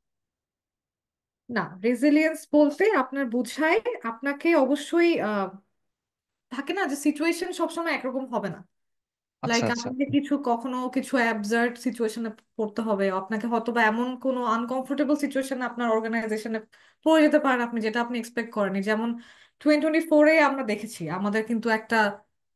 [SPEAKER 1] না, রেজিলিয়েন্স বলতে আপনার বুঝায় আপনাকে অবশ্যই থাকে না যে সিচুয়েশন সবসময় একরকম হবে না।
[SPEAKER 4] আচ্ছা
[SPEAKER 1] লাইক
[SPEAKER 4] আচ্ছা।
[SPEAKER 1] আপনাকে কিছু কখনো কিছু অ্যাবসার্ড সিচুয়েশনে পড়তে হবে, আপনাকে হয়তো বা এমন কোনো আনকমফোর্টেবল সিচুয়েশনে আপনার অর্গানাইজেশনে পড়ে যেতে পারেন আপনি, যেটা আপনি এক্সপেক্ট করেনি। যেমন 2024-এ আমরা দেখেছি আমাদের কিন্তু একটা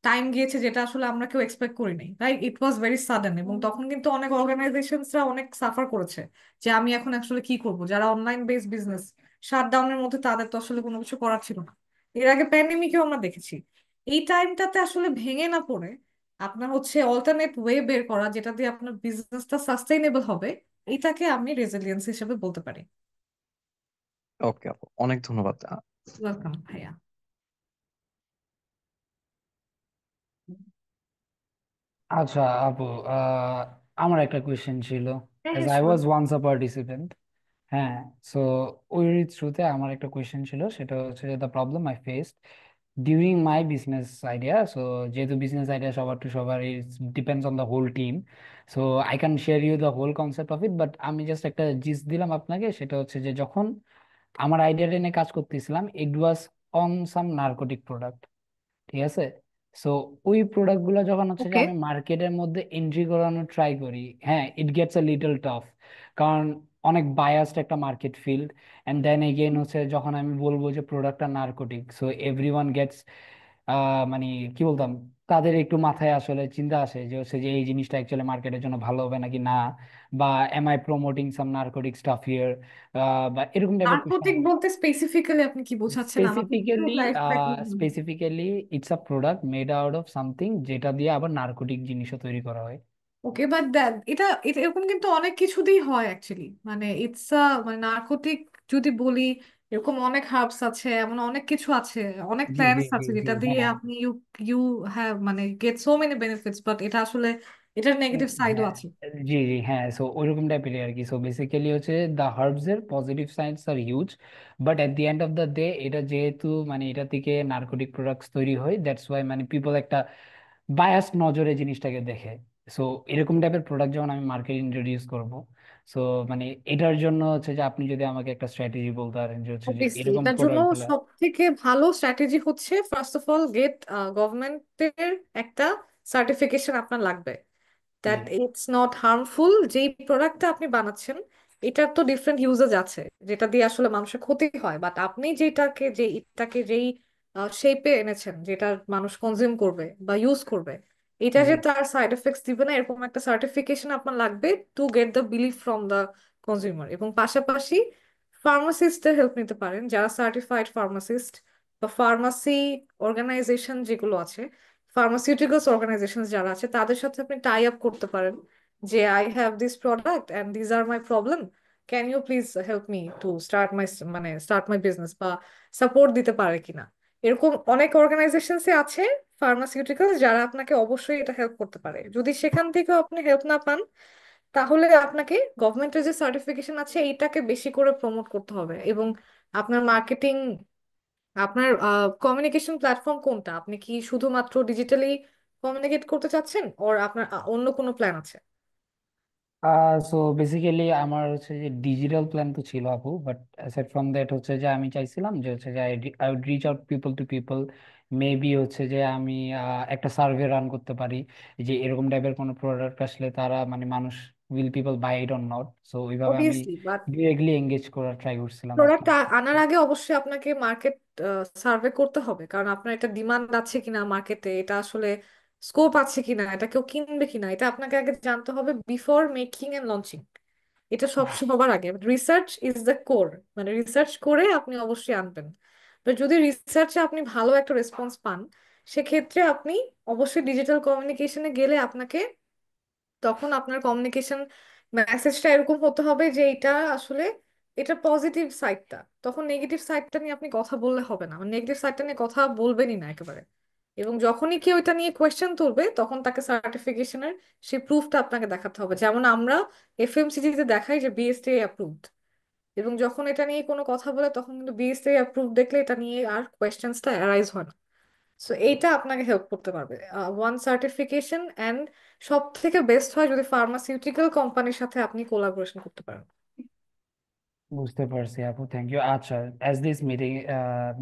[SPEAKER 1] টাইম গিয়েছে যেটা আসলে আমরা কেউ এক্সপেক্ট করিনি, right? It was very sudden, এবং তখন কিন্তু অনেক অর্গানাইজেশনসরা অনেক সাফার করেছে যে আমি এখন আসলে কি করব। যারা অনলাইন বেসড বিজনেস, শাটডাউনের মধ্যে তাদের তো আসলে কোনো কিছু করার ছিল না। এর আগে প্যান্ডেমিকেও আমরা দেখেছি। এই টাইমটাতে আসলে ভেঙে না পড়ে আপনার হচ্ছে অল্টারনেট ওয়ে বের করা, যেটা দিয়ে আপনার বিজনেসটা সাস্টেইনেবল হবে, এটাকে আমি রেজিলিয়েন্স হিসেবে বলতে পারি।
[SPEAKER 4] ওকে আপু, অনেক ধন্যবাদ।
[SPEAKER 1] ওয়েলকাম ভাইয়া।
[SPEAKER 2] আচ্ছা আপু, আমার একটা কোয়েশ্চেন ছিল।
[SPEAKER 1] হ্যাঁ,
[SPEAKER 2] অ্যাজ
[SPEAKER 1] হ্যাঁ,
[SPEAKER 2] I
[SPEAKER 1] sure.
[SPEAKER 2] Was once a participant, হ্যাঁ, সো ওই থ্রুতে আমার একটা কোয়েশ্চেন ছিল, সেটা হচ্ছে the problem I faced during my business idea. So যেহেতু বিজনেস আইডিয়া সবার টু সবার is depends on the whole team, so I can share you the whole concept of it, but আমি জাস্ট একটা gist দিলাম আপনাকে। সেটা হচ্ছে যে যখন আমার আইডিয়াটা নিয়ে কাজ করতেছিলাম, it was on some narcotic product, ঠিক আছে? সো ওই প্রোডাক্ট গুলো যখন হচ্ছে যে
[SPEAKER 1] ওকে।
[SPEAKER 2] আমি মার্কেটের মধ্যে এন্ট্রি করানোর ট্রাই করি, হ্যাঁ, it gets a little tough, কারণ অনেক বায়াসড একটা market field. And then again হচ্ছে যখন আমি বলবো যে প্রোডাক্টটা নার্কোটিক, সো এভরিওয়ান গেটস, মানে কি বলতাম, তাদের একটু মাথায় আসলে চিন্তা আসে যে হচ্ছে যে এই জিনিসটা অ্যাকচুয়ালি মার্কেটের জন্য ভালো হবে নাকি না, বা am I promoting some narcotic stuff here, বা এরকম টাইপের কোশ্চেন।
[SPEAKER 1] নার্কোটিক বলতে স্পেসিফিক্যালি আপনি কি বোঝাচ্ছেন আমাকে একটু
[SPEAKER 2] specifically
[SPEAKER 1] clarify.
[SPEAKER 2] Specifically it's a product made out of something যেটা দিয়ে আবার নার্কোটিক জিনিসও তৈরি করা হয়।
[SPEAKER 1] ওকে, বাট এটা এটা এরকম কিন্তু অনেক কিছুতেই হয় অ্যাকচুয়ালি, মানে ইটস মানে নার্কোটিক যদি বলি, এরকম অনেক হার্বস আছে, এমন অনেক কিছু আছে, অনেক
[SPEAKER 2] জি জি
[SPEAKER 1] প্ল্যান্টস
[SPEAKER 2] জি
[SPEAKER 1] আছে
[SPEAKER 2] জি,
[SPEAKER 1] যেটা দিয়ে
[SPEAKER 2] হ্যাঁ।
[SPEAKER 1] আপনি ইউ ইউ হ্যাভ মানে get so many benefits, but এটা আসলে এটার নেগেটিভ সাইডও
[SPEAKER 2] হ্যাঁ
[SPEAKER 1] আছে।
[SPEAKER 2] জি জি, হ্যাঁ, সো ওইরকম টাইপের আর কি। সো বেসিক্যালি হচ্ছে দ্য হার্বস এর পজিটিভ সাইডস আর huge, but at the end of the day এটা যেহেতু মানে এটা থেকে নার্কোটিক প্রোডাক্টস তৈরি হয়, দ্যাটস ওয়াই মানে পিপল একটা বায়াস নজরে জিনিসটাকে দেখে। সো এরকম টাইপের প্রোডাক্ট যখন আমি মার্কেট ইন্ট্রোডিউস করব, সো মানে এটার জন্য হচ্ছে যে আপনি যদি আমাকে একটা স্ট্র্যাটেজি বলতে পারেন যে হচ্ছে যে
[SPEAKER 1] অবভিয়াসলি
[SPEAKER 2] এরকম
[SPEAKER 1] এটার জন্য
[SPEAKER 2] প্রোডাক্ট গুলা।
[SPEAKER 1] সব থেকে ভালো স্ট্র্যাটেজি হচ্ছে ফার্স্ট অফ অল গেট গভর্নমেন্টের একটা সার্টিফিকেশন আপনার লাগবে
[SPEAKER 2] জি
[SPEAKER 1] দ্যাট ইটস নট হার্মফুল। যেই প্রোডাক্টটা আপনি বানাচ্ছেন এটার তো ডিফারেন্ট ইউজেস আছে যেটা দিয়ে আসলে মানুষের ক্ষতি হয়, বাট আপনি যেটাকে যেই শেপে এনেছেন যেটা মানুষ কনজিউম করবে বা ইউজ করবে, এটা
[SPEAKER 2] জি
[SPEAKER 1] যে তার সাইড এফেক্টস দিবে না এরকম একটা সার্টিফিকেশন আপনার লাগবে to get the believe from the consumer. এবং পাশাপাশি ফার্মাসিস্টের হেল্প নিতে পারেন, যারা সার্টিফাইড ফার্মাসিস্ট বা ফার্মাসি অর্গানাইজেশন যেগুলো আছে, ফার্মাসিউটিক্যালস অর্গানাইজেশন যারা আছে তাদের সাথে আপনি টাই আপ করতে পারেন যে I have this product and these are my problem, can you please help me to start my business, বা সাপোর্ট দিতে পারে কিনা। এরকম অনেক অর্গানাইজেশনসই আছে ফার্মাসিউটিক্যালস যারা আপনাকে অবশ্যই এটা হেল্প করতে পারে। যদি সেখান থেকেও আপনি হেল্প না পান তাহলে আপনাকে গভর্নমেন্টের যে সার্টিফিকেশন আছে এইটাকে বেশি করে প্রমোট করতে হবে। এবং আপনার মার্কেটিং, আপনার কমিউনিকেশন প্ল্যাটফর্ম কোনটা? আপনি কি শুধুমাত্র ডিজিটালি কমিউনিকেট করতে চাচ্ছেন ওর আপনার অন্য কোনো প্ল্যান আছে?
[SPEAKER 2] সো বেসিক্যালি আমার হচ্ছে যে ডিজিটাল প্ল্যান তো ছিল আপু, বাট অ্যাসাইড ফ্রম দ্যাট হচ্ছে যে আমি চাইছিলাম যে হচ্ছে যে I would reach out people to people, maybe হচ্ছে যে আমি একটা সার্ভে রান করতে পারি যে এরকম টাইপের কোনো প্রোডাক্ট আসলে তারা মানে মানুষ will people buy it or not, so ওইভাবে আমি
[SPEAKER 1] অবভিয়াসলি, বাট
[SPEAKER 2] ডিরেক্টলি এঙ্গেজ করার ট্রাই করছিলাম আর কি।
[SPEAKER 1] প্রোডাক্ট আনার আগে অবশ্যই আপনাকে মার্কেট সার্ভে করতে হবে, কারণ আপনার এটা ডিমান্ড আছে কিনা মার্কেটে, এটা আসলে স্কোপ আছে কিনা, এটা কেউ কিনবে কিনা, এটা আপনাকে আগে জানতে হবে বিফোর মেকিং এন্ড লঞ্চিং। এটা সবার আগে রিসার্চ ইজ দ্য কোর, মানে রিসার্চ করে আপনি অবশ্যই আনবেন। তো যদি রিসার্চে আপনি ভালো একটা রেসপন্স পান সেক্ষেত্রে আপনি অবশ্যই ডিজিটাল কমিউনিকেশনে গেলে আপনাকে তখন আপনার কমিউনিকেশন মেসেজটা এরকম হতে হবে যে এটা আসলে এটা পজিটিভ সাইডটা, তখন নেগেটিভ সাইডটা নিয়ে আপনি কথা বললে হবে না, মানে নেগেটিভ সাইডটা নিয়ে কথা বলবেনই না একেবারে। এবং যখনই কেউ এটা নিয়ে কোয়েশ্চেন তুলবে তখন তাকে সার্টিফিকেশনের সেই প্রুফটা আপনাকে দেখাতে হবে, যেমন আমরা এফএমসিজি তে দেখাই যে বিএসটিআই অ্যাপ্রুভড। এবং যখন এটা নিয়ে কোনো কথা বলে তখন কিন্তু বিএসটিআই অ্যাপ্রুভ দেখলে এটা নিয়ে আর কোয়েশ্চেন্সটা অ্যারাইজ হয় না। সো এইটা আপনাকে হেল্প করতে পারবে ওয়ান সার্টিফিকেশন। অ্যান্ড সব থেকে বেস্ট হয় যদি ফার্মাসিউটিক্যাল কোম্পানির সাথে আপনি কোলাবোরেশন করতে পারেন।
[SPEAKER 2] বুঝতে পারছি আপু, থ্যাংক ইউ। আচ্ছা, as this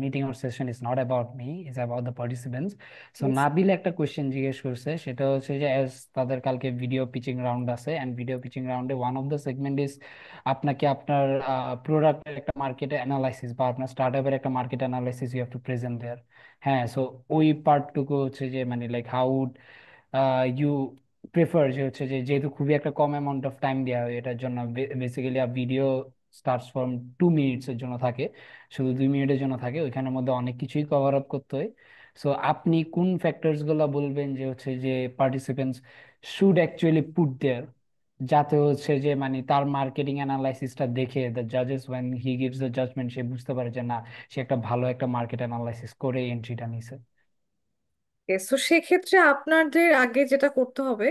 [SPEAKER 2] meeting or session is not about me, is about the participants, so
[SPEAKER 1] Yes.
[SPEAKER 2] Nabil একটা কোয়েশ্চেন জিজ্ঞেস করছে, সেটা হচ্ছে যে অ্যাজ তাদের কালকে ভিডিও পিচিং রাউন্ড আছে, অ্যান্ড ভিডিও পিচিং রাউন্ডে one of the segment is আপনাকে আপনার প্রোডাক্টের একটা মার্কেট অ্যানালাইসিস বা আপনার স্টার্ট আপের একটা market analysis you have to present there. হ্যাঁ, সো ওই পার্টটুকু হচ্ছে যে মানে লাইক হাউ ইউ প্রেফার, যে হচ্ছে যে যেহেতু খুবই একটা কম অ্যামাউন্ট অফ টাইম দেওয়া হয় এটার জন্য, basically video starts from 2 minutes এর জন্য থাকে, শুধু 2 মিনিটের জন্য থাকে, ওইখানের মধ্যে অনেক কিছুই কভার আপ করতে হয়। সো আপনি কোন ফ্যাক্টরস গুলা বলবেন যে হচ্ছে যে participants should actually put there, যাতে হচ্ছে যে মানে তার মার্কেটিং অ্যানালাইসিসটা দেখে দ্য জাজেস when he gives the judgement সে বুঝতে পারে যে না, সে একটা ভালো একটা মার্কেট অ্যানালাইসিস করে এন্ট্রিটা নিছে।
[SPEAKER 1] তো সেক্ষেত্রে আপনাদের আগে যেটা করতে হবে,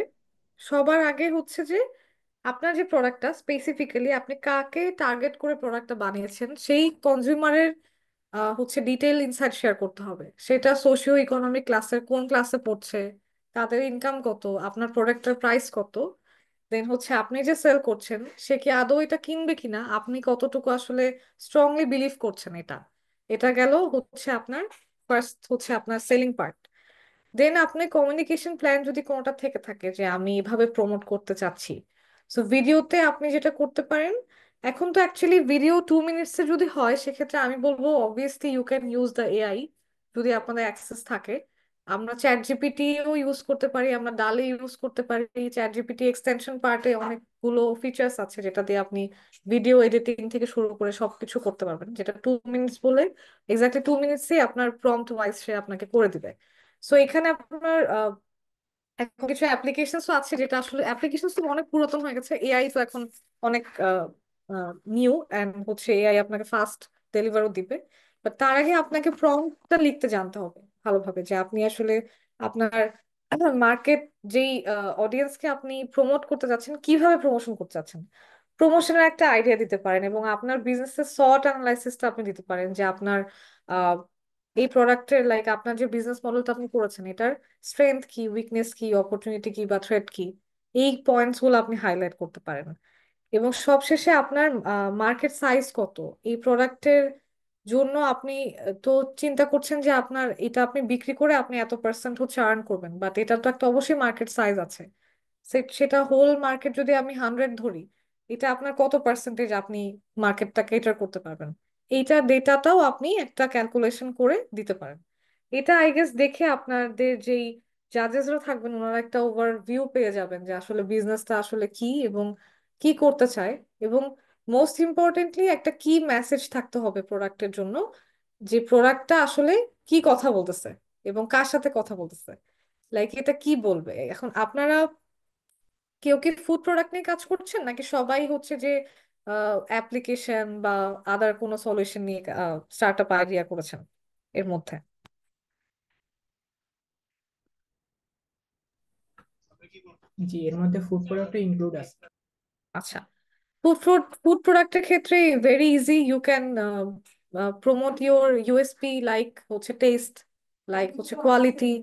[SPEAKER 1] সবার আগে হচ্ছে যে আপনার যে প্রোডাক্টটা স্পেসিফিক্যালি আপনি কাকে টার্গেট করে প্রোডাক্টটা বানিয়েছেন সেই কনজিউমারের হচ্ছে ডিটেইল ইনসাইট শেয়ার করতে হবে। সেটা সোশিও ইকোনমিক ক্লাসের কোন ক্লাসে পড়ছে, তাদের ইনকাম কত, আপনার প্রোডাক্টের প্রাইস কত, দেন হচ্ছে আপনি যে সেল করছেন সে কি আদৌ এটা কিনবে কিনা, আপনি কতটুকু আসলে স্ট্রংলি বিলিভ করছেন এটা, এটা গেল হচ্ছে আপনার ফার্স্ট হচ্ছে আপনার সেলিং পার্ট। দেন আপনি কমিউনিকেশন প্ল্যান যদি কোনোটা থেকে থাকে যে আমি এভাবে প্রমোট করতে চাচ্ছি, সো ভিডিওতে আপনি যেটা করতে পারেন, এখন তো অ্যাকচুয়ালি ভিডিও 2 মিনিটসে যদি হয় সেক্ষেত্রে আমি বলবো obviously you can use the AI যদি আপনাদের অ্যাক্সেস থাকে। আমরা চ্যাট জিপিটিও ইউজ করতে পারি, আমরা ডালে ইউজ করতে পারি। চ্যাট জিপিটি এক্সটেনশন পার্টে অনেকগুলো ফিচার্স আছে যেটা দিয়ে আপনি ভিডিও এডিটিং থেকে শুরু করে সবকিছু করতে পারবেন, যেটা 2 মিনিটস বলে এক্স্যাক্টলি 2 মিনিটসে আপনার প্রম্পট ওয়াইজ সে আপনাকে করে দিবে। সো এখানে আপনার এখন কিছু অ্যাপ্লিকেশনস আছে যেটা আসলে অ্যাপ্লিকেশনস তো অনেক পুরাতন হয়ে গেছে, এআই তো এখন অনেক নিউ অ্যান্ড হচ্ছে এআই আপনাকে ফাস্ট ডেলিভারও দিবে। বাট তার আগে আপনাকে প্রম্পটটা লিখতে জানতে হবে ভালোভাবে, যে আপনি আসলে আপনার মার্কেট যেই অডিয়েন্সকে আপনি প্রমোট করতে যাচ্ছেন কিভাবে প্রমোশন করতে যাচ্ছেন, প্রমোশনের একটা আইডিয়া দিতে পারেন এবং আপনার বিজনেসের SWOT অ্যানালাইসিসটা আপনি দিতে পারেন যে আপনার আহ, এই প্রোডাক্টের লাইক আপনার যে বিজনেস মডেলটা আপনি করেছেন এটার স্ট্রেংথ কি, উইকনেস কি, অপরচুনিটি কি বা থ্রেট কি, এই পয়েন্টস গুলো আপনি হাইলাইট করতে পারেন। এবং সবশেষে আপনার মার্কেট সাইজ কত এই প্রোডাক্টের জন্য আপনি তো চিন্তা করছেন যে আপনার এটা আপনি বিক্রি করে আপনি এত% হচ্ছে আর্ন করবেন, বাট এটা তো একটা অবশ্যই মার্কেট সাইজ আছে। সেটা হোল মার্কেট যদি আমি 100 ধরি, এটা আপনার কত পার্সেন্টেজ আপনি মার্কেটটা কেটার করতে পারবেন, এইটা ডেটাটাও আপনি একটা ক্যালকুলেশন করে দিতে পারেন। এটা আই গেস দেখে আপনাদের যেই জাজেসরা থাকবেন ওনারা একটা ওভারভিউ পেয়ে যাবেন যে আসলে বিজনেসটা আসলে কি এবং কি করতে চায়। এবং মোস্ট ইম্পর্টেন্টলি একটা কি মেসেজ থাকতে হবে প্রোডাক্টের জন্য, যে প্রোডাক্টটা আসলে কি কথা বলতেছে এবং কার সাথে কথা বলতেছে, লাইক এটা কি বলবে। এখন আপনারা কেউ কি ফুড প্রোডাক্ট নিয়ে কাজ করছেন নাকি সবাই হচ্ছে যে অ্যাপ্লিকেশন বা আদার কোনো সলিউশন নিয়ে স্টার্ট আপ আইডিয়া করেছেন এর মধ্যে?
[SPEAKER 6] জি, এর মধ্যে ফুড প্রোডাক্টও ইনক্লুড আছে।
[SPEAKER 1] আচ্ছা, ফুড প্রোডাক্টের ক্ষেত্রে very easy, you can promote your USP like হচ্ছে টেস্ট, লাইক হচ্ছে কোয়ালিটি,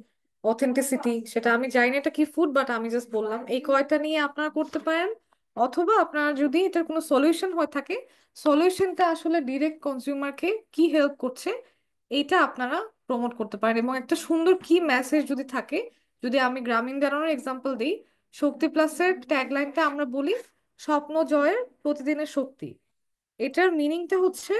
[SPEAKER 1] অথেন্টিসিটি। সেটা আমি জানি না এটা কি ফুড, বাট আমি জাস্ট বললাম এই কয়টা নিয়ে আপনারা করতে পারেন। অথবা আপনারা যদি এটার কোনো সলিউশন হয়ে থাকে, সলিউশনটা আসলে ডিরেক্ট কনজিউমারকে কি হেল্প করছে এইটা আপনারা প্রমোট করতে পারেন। এবং একটা সুন্দর কি মেসেজ যদি থাকে, যদি আমি গ্রামীণ জানানোর এক্সাম্পল দিই, শক্তি প্লাসের ট্যাগলাইনটা আমরা বলি স্বপ্ন জয়ের প্রতিদিনের শক্তি। এটার মিনিংটা হচ্ছে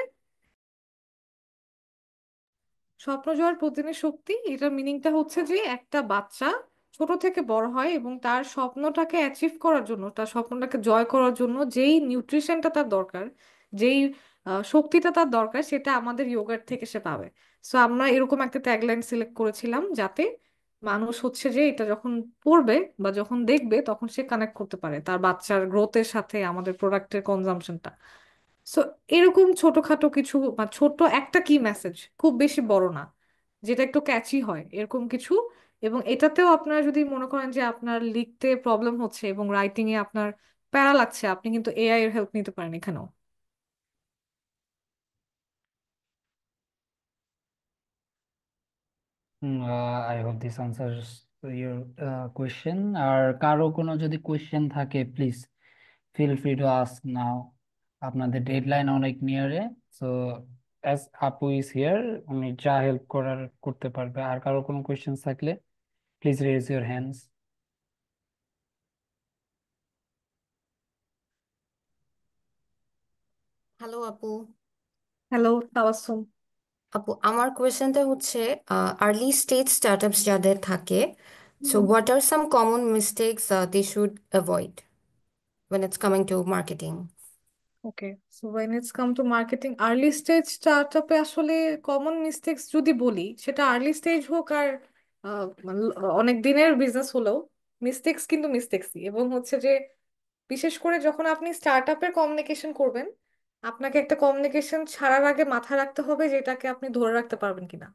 [SPEAKER 1] স্বপ্ন জয়ের প্রতিদিনের শক্তি, এটার মিনিংটা হচ্ছে যে একটা বাচ্চা ছোট থেকে বড় হয় এবং তার স্বপ্নটাকে অ্যাচিভ করার জন্য, তার স্বপ্নটাকে জয় করার জন্য যেই নিউট্রিশনটা তার দরকার, যেই শক্তিটা তার দরকার, সেটা আমাদের ইয়োগার থেকে সে পাবে। সো আমরা এরকম একটা ট্যাগলাইন সিলেক্ট করেছিলাম যাতে মানুষ হচ্ছে যে এটা যখন পড়বে বা যখন দেখবে তখন সে কানেক্ট করতে পারে তার বাচ্চার গ্রোথের সাথে আমাদের প্রোডাক্টের কনজাম্পশনটা। সো এরকম ছোটখাটো কিছু বা ছোট একটা কি মেসেজ, খুব বেশি বড় না, যেটা একটু ক্যাচি হয় এরকম কিছু। এবং এটাতেও আপনারা যদি মনে করেন যে আপনার লিখতে প্রবলেম হচ্ছে এবং রাইটিং এ আপনার প্যারা লাগছে, আপনি কিন্তু এআই এর হেল্প নিতে পারেন এখানেও।
[SPEAKER 2] I hope this answers your question. আর কারো কোনো যদি কোয়েশ্চেন থাকে please feel free to ask now. আপনাদের ডেডলাইন অনেক নিয়ারে, সো অ্যাজ আপু ইজ হিয়ার, উনি যা হেল্প করার করতে পারবে। আর কারো কোনো কোয়েশ্চেন থাকলে please raise your hands.
[SPEAKER 5] Hello আপু।
[SPEAKER 1] হ্যালো তাবাসসুম।
[SPEAKER 5] আপু আমার কোয়েশ্চেনটা হচ্ছে আর্লি স্টেজ স্টার্টআপস যাদের থাকে, so what are some common mistakes they should avoid when it's coming to marketing?
[SPEAKER 1] Okay, so when it's come to marketing early stage স্টার্টআপে আসলে common mistakes যদি বলি, সেটা আর্লি স্টেজ হোক আর মানে অনেক দিনের বিজনেস হলেও মিস্টেক্স কিন্তু মিস্টেক্সই। এবং হচ্ছে যে বিশেষ করে যখন আপনি স্টার্টআপের কমিউনিকেশন করবেন, আপনাকে একটা কমিউনিকেশন ছাড়ার আগে মাথায় রাখতে হবে যে এটাকে আপনি ধরে রাখতে পারবেন কিনা।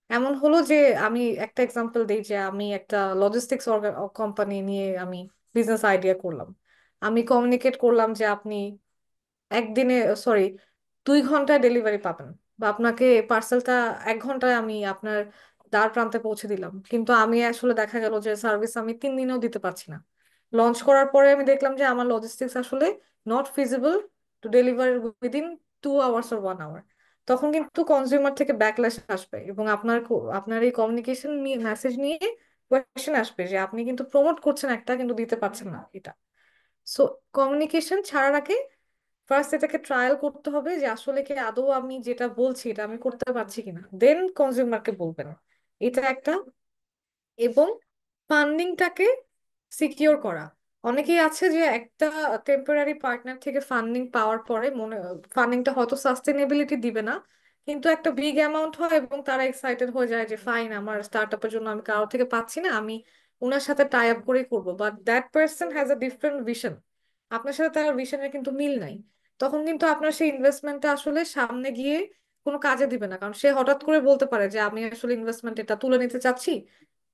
[SPEAKER 1] এমন হলো যে আমি একটা এক্সাম্পল দিই, যে আমি একটা লজিস্টিক্স কোম্পানি নিয়ে আমি বিজনেস আইডিয়া করলাম। আমি কমিউনিকেট করলাম যে আপনি একদিনে, সরি, 2 ঘন্টায় ডেলিভারি পাবেন, বা আপনাকে পার্সেলটা 1 ঘন্টায় আমি আপনার দ্বার প্রান্তে পৌঁছে দিলাম। কিন্তু আমি আসলে দেখা গেল যে সার্ভিস আমি 3 দিনেও দিতে পারছি না। লঞ্চ করার পরে আমি দেখলাম যে আমার লজিস্টিক্স আসলে not feasible to deliver within 2 hours or 1 hour. তখন কিন্তু কনজিউমার থেকে ব্যাকল্যাশ আসবে এবং আপনার এই কমিউনিকেশন মেসেজ নিয়ে কোয়েশ্চেন আসবে যে আপনি কিন্তু প্রমোট করছেন একটা কিন্তু দিতে পারছেন না এটা। সো কমিউনিকেশন ছাড়ার আগে ফার্স্ট এটাকে ট্রায়াল করতে হবে যে আসলে কি আদৌ আমি যেটা বলছি এটা আমি করতে পারছি কিনা, দেন কনজিউমারকে বলবেন। এটা একটা। এবং ফান্ডিংটাকে সিকিউর করা। অনেকেই আছে যে একটা টেম্পোরারি পার্টনার থেকে ফান্ডিং পাওয়ার পরে ফান্ডিংটা হয়তো সাস্টেনেবিলিটি দিবে না, কিন্তু একটা বিগ অ্যামাউন্ট হয় এবং তারা এক্সাইটেড হয়ে যায় যে ফাইন, আমার স্টার্ট আপের জন্য আমি কারোর থেকে পাচ্ছি না, আমি ওনার সাথে টাই আপ করেই করবো। But that person has a different vision, আপনার সাথে তার ভিশনের কিন্তু মিল নাই। তখন কিন্তু আপনার সেই ইনভেস্টমেন্টটা আসলে সামনে গিয়ে কোনো কাজে দিবে না, কারণ সে হঠাৎ করে বলতে পারে যে আমি আসলে ইনভেস্টমেন্ট এটা তুলে নিতে চাচ্ছি,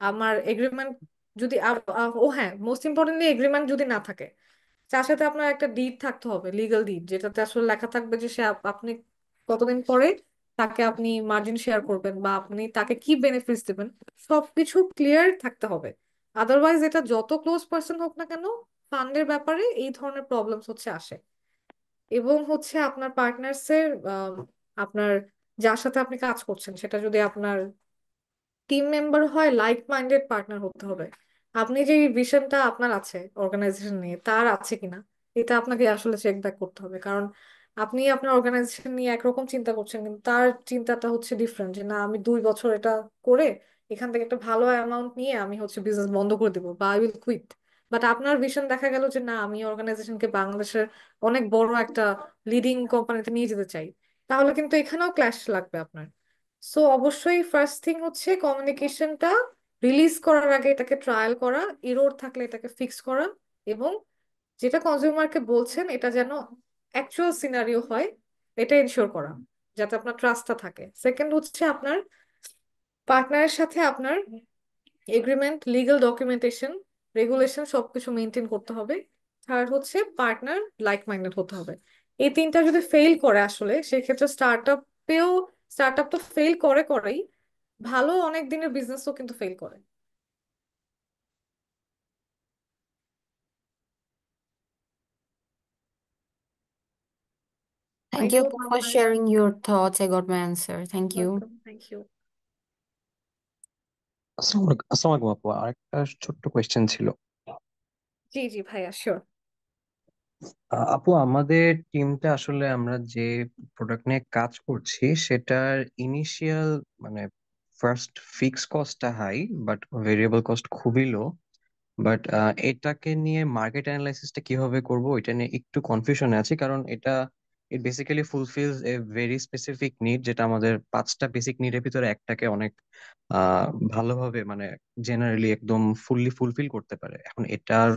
[SPEAKER 1] আমার এগ্রিমেন্ট যদি ও হ্যাঁ, মোস্ট ইম্পর্টেন্টলি এগ্রিমেন্ট যদি না থাকে, তার সাথে আপনার একটা ডিড থাকতে হবে, লিগ্যাল ডিড, যেটাতে আসলে লেখা থাকবে যে আপনি কতদিন পরে তাকে আপনি মার্জিন শেয়ার করবেন বা আপনি তাকে কি বেনিফিটস দিবেন, সবকিছু ক্লিয়ার থাকতে হবে। আদারওয়াইজ এটা যত ক্লোজ পার্সন হোক না কেন, ফান্ডের ব্যাপারে এই ধরনের প্রবলেমস হচ্ছে আসে। এবং হচ্ছে আপনার পার্টনার্সের আপনার যার সাথে আপনি কাজ করছেন সেটা যদি আপনার টিম মেম্বার হয়, লাইক মাইন্ডেড পার্টনার হতে হবে। আপনি যে ভিশনটা আপনার আছে অর্গানাইজেশন নিয়ে তার আছে কিনা, এটা আপনাকে আসলে চেক ব্যাক করতে হবে। কারণ আপনি আপনার অর্গানাইজেশন নিয়ে একরকম চিন্তা করছেন কিন্তু তার চিন্তাটা হচ্ছে ডিফারেন্ট, যে না আমি 2 বছর এটা করে এখান থেকে একটা ভালো অ্যামাউন্ট নিয়ে আমি হচ্ছে বিজনেস বন্ধ করে দেবো বা আই উইল কুইট। বাট আপনার ভিশন দেখা গেল যে না, আমি অর্গানাইজেশনকে বাংলাদেশের অনেক বড় একটা লিডিং কোম্পানিতে নিয়ে যেতে চাই, তাহলে কিন্তু এখানেও ক্ল্যাশ লাগবে আপনার। সো অবশ্যই ফার্স্ট থিং হচ্ছে কমিউনিকেশনটা রিলিজ করার আগে এটাকে ট্রায়াল করা, এরর থাকলে এটাকে ফিক্স করা, এবং যেটা কনজিউমারকে বলছেন এটা যেন অ্যাকচুয়াল সিনারিও হয়, এটা এনশিওর করা যাতে আপনার ট্রাস্টটা থাকে। সেকেন্ড হচ্ছে আপনার পার্টনারের সাথে আপনার এগ্রিমেন্ট, লিগ্যাল ডকুমেন্টেশন, রেগুলেশন সবকিছু মেনটেন করতে হবে। থার্ড হচ্ছে পার্টনার লাইক মাইন্ডেড হতে হবে। এই তিনটা যদি ফেল করে আসলে সেক্ষেত্রে স্টার্ট আপ তো ফেল করেই, ভালো অনেক দিনের বিজনেসও কিন্তু ফেল করে। I
[SPEAKER 5] Thank you
[SPEAKER 1] hope
[SPEAKER 5] for
[SPEAKER 1] আমার
[SPEAKER 5] sharing your thoughts. I got my answer. Thank you.
[SPEAKER 1] Welcome, thank you.
[SPEAKER 4] আসসালামু আলাইকুম আপু, আরেকটা ছোট্ট কোয়েশ্চেন ছিল।
[SPEAKER 1] জি জি ভাইয়া, শিওর।
[SPEAKER 4] আপু, আমাদের টিমটা আসলে আমরা যে প্রোডাক্ট নিয়ে কাজ করছি সেটার ইনিশিয়াল মানে ফার্স্ট ফিক্স কস্টটা হাই, বাট ভেরিয়েবল কস্ট খুবই লো। বাট এটাকে নিয়ে মার্কেট অ্যানালাইসিসটা কিভাবে করব এটা নিয়ে একটু কনফিউশনে আছি, কারণ it basically fulfils a very specific need, যেটা আমাদের 5টা বেসিক নিডের ভিতরে একটাকে অনেক আহ ভালোভাবে মানে জেনারেলি একদম ফুললি ফুলফিল করতে পারে। এখন এটার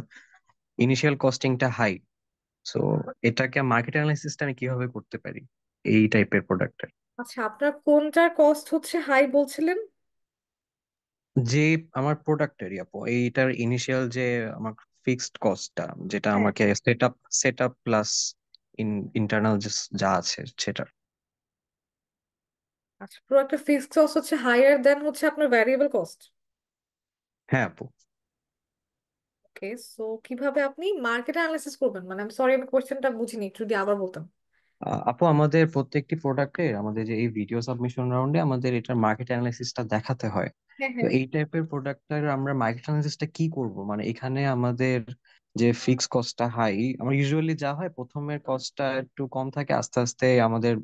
[SPEAKER 4] ইনিশিয়াল কস্টিংটা হাই, সো এটাকে মার্কেট অ্যানালাইসিসটা আমি কিভাবে করতে পারি এই টাইপের প্রোডাক্টের?
[SPEAKER 1] আচ্ছা, আপনার কোনটার কস্ট হচ্ছে হাই বলছিলেন?
[SPEAKER 4] যে আমার প্রোডাক্টেরই আপু, এইটার ইনিশিয়াল যে আমার ফিক্সড কস্টটা, যেটা
[SPEAKER 1] হ্যাঁ।
[SPEAKER 4] আমাকে সেট আপ প্লাস ইন্টারনাল যা আছে সেটা।
[SPEAKER 1] আচ্ছা, পুরো একটা ফিক্সড কস্ট হচ্ছে হায়ার দেন হচ্ছে আপনার ভ্যারিয়েবল কস্ট।
[SPEAKER 4] হ্যাঁ আপু।
[SPEAKER 1] ওকে, সো কিভাবে আপনি মার্কেট অ্যানালাইসিস করবেন? মানে আমি সরি, আমি কোশ্চেনটা বুঝিনি, একটু যদি আবার বলতাম।
[SPEAKER 4] আপু, আমাদের প্রত্যেকটি প্রোডাক্টের আমাদের যে এই ভিডিও সাবমিশন রাউন্ডে আমাদের এটার মার্কেট অ্যানালাইসিসটা দেখাতে হয়।
[SPEAKER 1] হ্যাঁ
[SPEAKER 4] তো
[SPEAKER 1] হ্যাঁ।
[SPEAKER 4] এই টাইপের প্রোডাক্টের আমরা মার্কেট অ্যানালাইসিসটা কি করব? মানে এখানে আমাদের যে ফিক্স কস্টটা হাই, আমার ইউজুয়ালি যা হয় প্রথমের কস্টটা একটু কম থাকে, আস্তে আস্তে আমাদের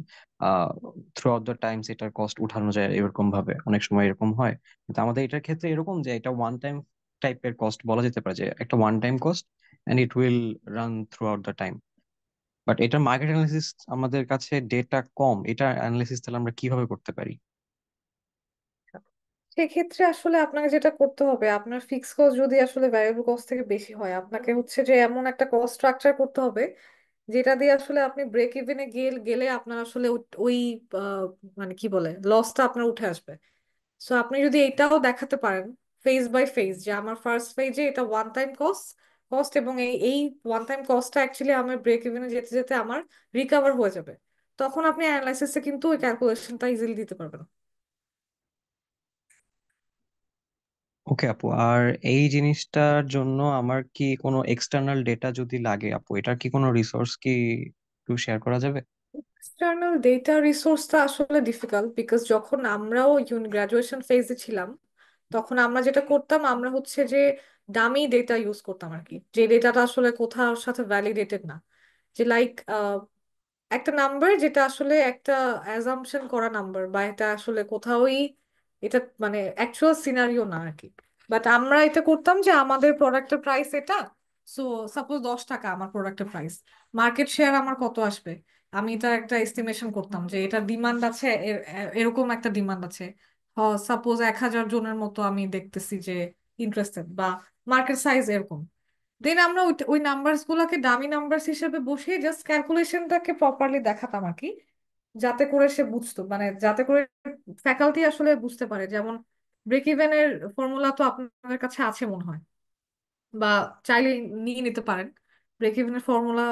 [SPEAKER 4] থ্রু আউট দ্য টাইমস এটার কস্ট উঠানো যায়, এরকম ভাবে অনেক সময় এরকম হয়। কিন্তু আমাদের এটার ক্ষেত্রে এরকম যে এটা ওয়ান টাইম টাইপের কস্ট বলা যেতে পারে, যে একটা one time cost and it will run throughout the time. But এটার মার্কেট অ্যানালিসিস আমাদের কাছে ডেটা কম, এটা অ্যানালিসিস তাহলে আমরা কিভাবে করতে পারি?
[SPEAKER 1] সেক্ষেত্রে আসলে আপনাকে যেটা করতে হবে, আপনার ফিক্স কস্ট যদি আসলে ভ্যারিয়েবল কস্ট থেকে বেশি হয়, আপনাকে হচ্ছে যে এমন একটা কস্ট স্ট্রাকচার করতে হবে যেটা দিয়ে আসলে আপনি ব্রেক ইভেনে গেলে আপনার আসলে ওই আহ, মানে কি বলে, লসটা আপনার উঠে আসবে। সো আপনি যদি এটাও দেখাতে পারেন ফেজ বাই ফেজ, যে আমার ফার্স্ট ফেজে এটা ওয়ান টাইম কস্ট কস্ট এবং এই এই ওয়ান টাইম কস্টটা অ্যাকচুয়ালি আমার ব্রেক ইভেনে যেতে যেতে আমার রিকভার হয়ে যাবে, তখন আপনি অ্যানালাইসিসে কিন্তু ওই ক্যালকুলেশনটা ইজিলি দিতে পারবেন।
[SPEAKER 4] ওকে আপু, আর এই জিনিসটার জন্য আমার কি কোনো এক্সটার্নাল ডেটা যদি লাগে আপু, এটার কি কোনো রিসোর্স কি একটু শেয়ার করা যাবে?
[SPEAKER 1] এক্সটার্নাল ডেটা রিসোর্সটা আসলে ডিফিকাল্ট, বিকজ যখন আমরাও গ্রাজুয়েশন ফেজে ছিলাম তখন আমরা যেটা করতাম, আমরা হচ্ছে যে ডামি ডেটা ইউজ করতাম আর কি, যে ডেটাটা আসলে কোথাও সাথে ভ্যালিডেটেড না। যে লাইক একটা নাম্বার যেটা আসলে একটা অ্যাজাম্পশন করা নাম্বার, বা এটা আসলে কোথাওই এটা মানে অ্যাকচুয়াল সিনারিও না আর কি। বাট আমরা এটা করতাম যে আমাদের প্রোডাক্টের প্রাইস এটা, সো সাপোজ 10 টাকা আমার প্রোডাক্টের প্রাইস, মার্কেট শেয়ার আমার কত আসবে, আমি এটার একটা এস্টিমেশন করতাম যে এটা ডিমান্ড আছে এরকম একটা ডিমান্ড আছে, সাপোজ 1,000 জনের মতো আমি দেখতেছি যে ইন্টারেস্টেড, বা মার্কেট সাইজ এরকম। দেন আমরা ওই ওই নাম্বারস গুলাকে ডামি নাম্বারস হিসেবে বসিয়ে জাস্ট ক্যালকুলেশনটাকে প্রপারলি দেখাতাম আর কি, যাতে করে সে বুঝতো, মানে যাতে করে ফ্যাকাল্টি আসলে বুঝতে পারে। যেমন ব্রেক ইভেনের ফর্মুলা তো আপনাদের কাছে আছে মনে হয়, বা চাইলে নিয়ে নিতে পারেন। ব্রেক ইভেনের ফর্মুলা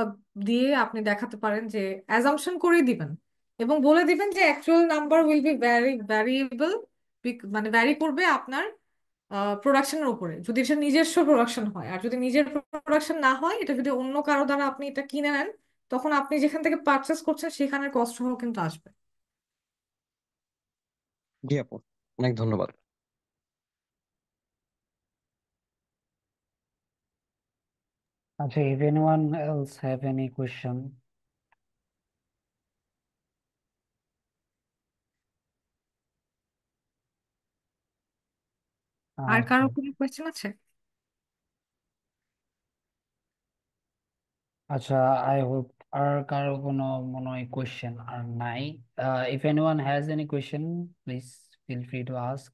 [SPEAKER 1] দিয়ে আপনি দেখাতে পারেন যে অ্যাজাম্পশন করেই দিবেন, এবং বলে দিবেন যে actual number will be variable, মানে ভ্যারি করবে আপনার প্রোডাকশনের উপরে, যদি এটা নিজস্ব প্রোডাকশন হয়। আর যদি নিজের প্রোডাকশন না হয়, এটা যদি অন্য কারো দ্বারা আপনি এটা কিনে নেন, তখন আপনি যেখান থেকে পারচেস করছেন সেখানের কষ্ট কিন্তু আসবে।
[SPEAKER 4] জি আপু, অনেক ধন্যবাদ।
[SPEAKER 2] আচ্ছা, if anyone else have any question?
[SPEAKER 1] আর
[SPEAKER 2] আচ্ছা
[SPEAKER 1] কারো কোনো কোয়েশ্চেন আছে?
[SPEAKER 2] আচ্ছা, আই হোপ আর কারো কোনো মনে হয় কোয়েশ্চেন আর নাই। if anyone has any question, please feel free to ask.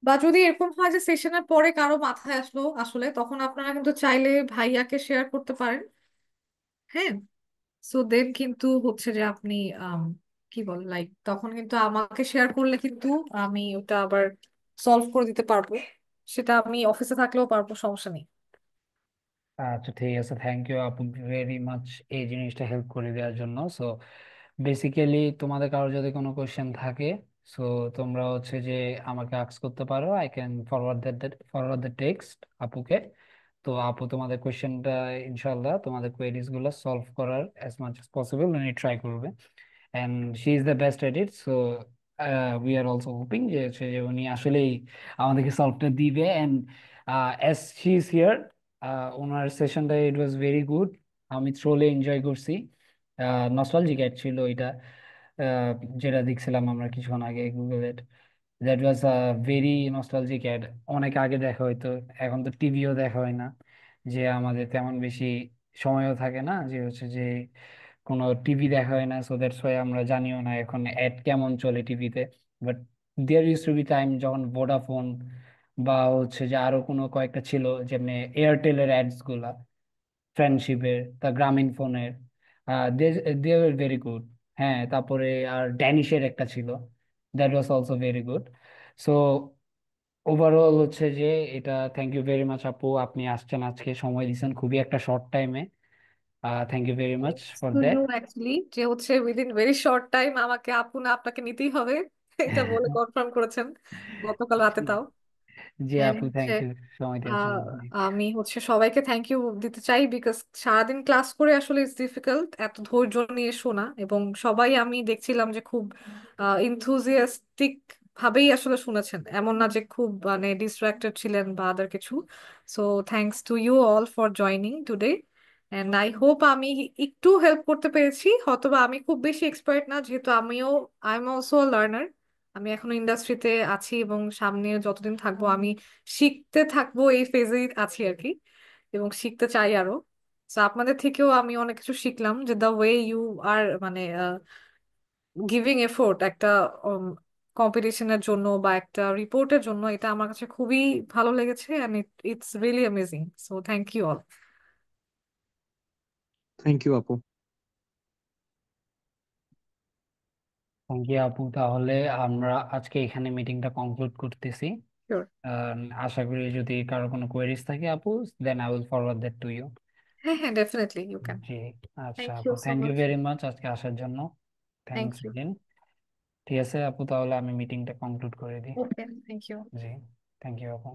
[SPEAKER 1] বা যদি এরকম হয় যে সেশনের পরে কারো মাথায় আসলো আসলে, তখন আপনারা কিন্তু চাইলে ভাইয়াকে শেয়ার করতে পারেন। হ্যাঁ, সো দেন কিন্তু হচ্ছে যে আপনি আম, কি বল লাইক তখন কিন্তু আমাকে শেয়ার করলে কিন্তু আমি ওটা আবার সলভ করে দিতে পারবো, সেটা আমি অফিসে থাকলেও পারবো, সমস্যা নেই।
[SPEAKER 2] আচ্ছা ঠিক আছে, থ্যাংক ইউ আপু ভেরি মাচ এই জিনিসটা হেল্প করে দেওয়ার জন্য। সো বেসিক্যালি তোমাদের কারো যদি কোনো কোয়েশ্চেন থাকে, সো তোমরা হচ্ছে যে আমাকে আস্ক করতে পারো। I can forward the text আপুকে। তো আপু তোমাদের কোয়েশ্চেনটা ইনশাল্লাহ তোমাদের কোয়েরিজ গুলো সলভ করার অ্যাজ মাচ অ্যাজ পসিবল উনি ট্রাই করবে। And she is the best at it. So we are also hoping যে হচ্ছে যে উনি আসলেই আমাদেরকে সলভটা দিবে। And as she is here, ওনার সেশনটা ইট ওয়াজ ভেরি গুড। আমি থ্রোলি এনজয় করছি। নস্টালজিক অ্যাড ছিল এটা, আহ, যেটা দেখছিলাম আমরা কিছুক্ষণ আগে গুগলে। That was very nostalgic ad. অনেক আগে দেখা হয়তো, এখন তো টিভিও দেখা হয় না, যে আমাদের তেমন বেশি সময়ও থাকে না যে হচ্ছে যে কোনো টিভি দেখা হয় না। সো দ্যাটস ওয়াই আমরা জানিও না এখন অ্যাড কেমন চলে টিভিতে। But there used to be time যখন ভোডাফোন বা হচ্ছে যে আরো কোনো কয়েকটা ছিল, যেমনি এয়ারটেলের অ্যাডস গুলা, ফ্রেন্ডশিপের, তা গ্রামীণ ফোনের, দে ওয়ার ভেরি গুড। হ্যাঁ, তারপরে আর ড্যানিশের একটা ছিল, that was also very good. So overall হচ্ছে যে এটা, থ্যাংক ইউ ভেরি মাচ আপু, আপনি আসছেন আজকে, সময় দিয়েছেন খুবই একটা শর্ট টাইমে। Thank you very much for that.
[SPEAKER 1] Actually যে হচ্ছে উইদিন ভেরি শর্ট টাইম আমাকে আপু না আপনাকে নিতেই হবে এটা বলে কনফার্ম করেছেন গতকাল রাতে তাও।
[SPEAKER 2] জি
[SPEAKER 1] And
[SPEAKER 2] আপু,
[SPEAKER 1] হচ্ছে
[SPEAKER 2] থ্যাংক ইউ সময় দেওয়ার
[SPEAKER 1] আহ,
[SPEAKER 2] জন্য।
[SPEAKER 1] আমি হচ্ছে সবাইকে থ্যাংক ইউ দিতে চাই, বিকজ সারাদিন ক্লাস করে আসলে ইটস ডিফিকাল্ট এত ধৈর্য নিয়ে শোনা, এবং সবাই আমি দেখছিলাম যে খুব ইনথুজিয়াস্টিক ভাবেই আসলে শুনেছেন, এমন না যে খুব মানে ডিস্ট্রাক্টেড ছিলেন বা আদার কিছু। So thanks to you all for joining today, and I hope আমি একটু হেল্প করতে পেরেছি। হয়তোবা আমি খুব বেশি এক্সপার্ট না, যেহেতু আই এম অলসো লার্নার, আমি এখনো ইন্ডাস্ট্রিতে আছি এবং সামনে যতদিন থাকবো আমি শিখতে থাকবো, এই ফেজেই আছি আর কি, এবং শিখতে চাই আরো। তো আপনাদের থেকেও আমি অনেক কিছু শিখলাম, যে দ্য ওয়ে ইউ আর মানে গিভিং এফোর্ট একটা কম্পিটিশনের জন্য বা একটা রিপোর্টের জন্য, এটা আমার কাছে খুবই ভালো লেগেছে, and it's really amazing. So thank you all.
[SPEAKER 4] Thank you আপু।
[SPEAKER 2] থ্যাংক ইউ আপু, তাহলে আমরা আজকে এখানে মিটিংটা কনক্লুড করতেছি।
[SPEAKER 1] শিওর।
[SPEAKER 2] আশা করি যদি কারো কোনো কোয়েরিজ থাকে আপু, then I will forward that to you.
[SPEAKER 1] হ্যাঁ হ্যাঁ, ডেফিনেটলি ইউ ক্যান।
[SPEAKER 2] জি। আচ্ছা
[SPEAKER 1] থ্যাংক
[SPEAKER 2] আপু,
[SPEAKER 1] you so
[SPEAKER 2] thank you
[SPEAKER 1] much.
[SPEAKER 2] Very much আজকে আসার জন্য।
[SPEAKER 1] Thank
[SPEAKER 2] thanks
[SPEAKER 1] you.
[SPEAKER 2] এগেন। ঠিক আছে আপু, তাহলে আমি মিটিংটা কনক্লুড করে দিই।
[SPEAKER 1] Okay, thank you.
[SPEAKER 2] জি, থ্যাংক ইউ আপু।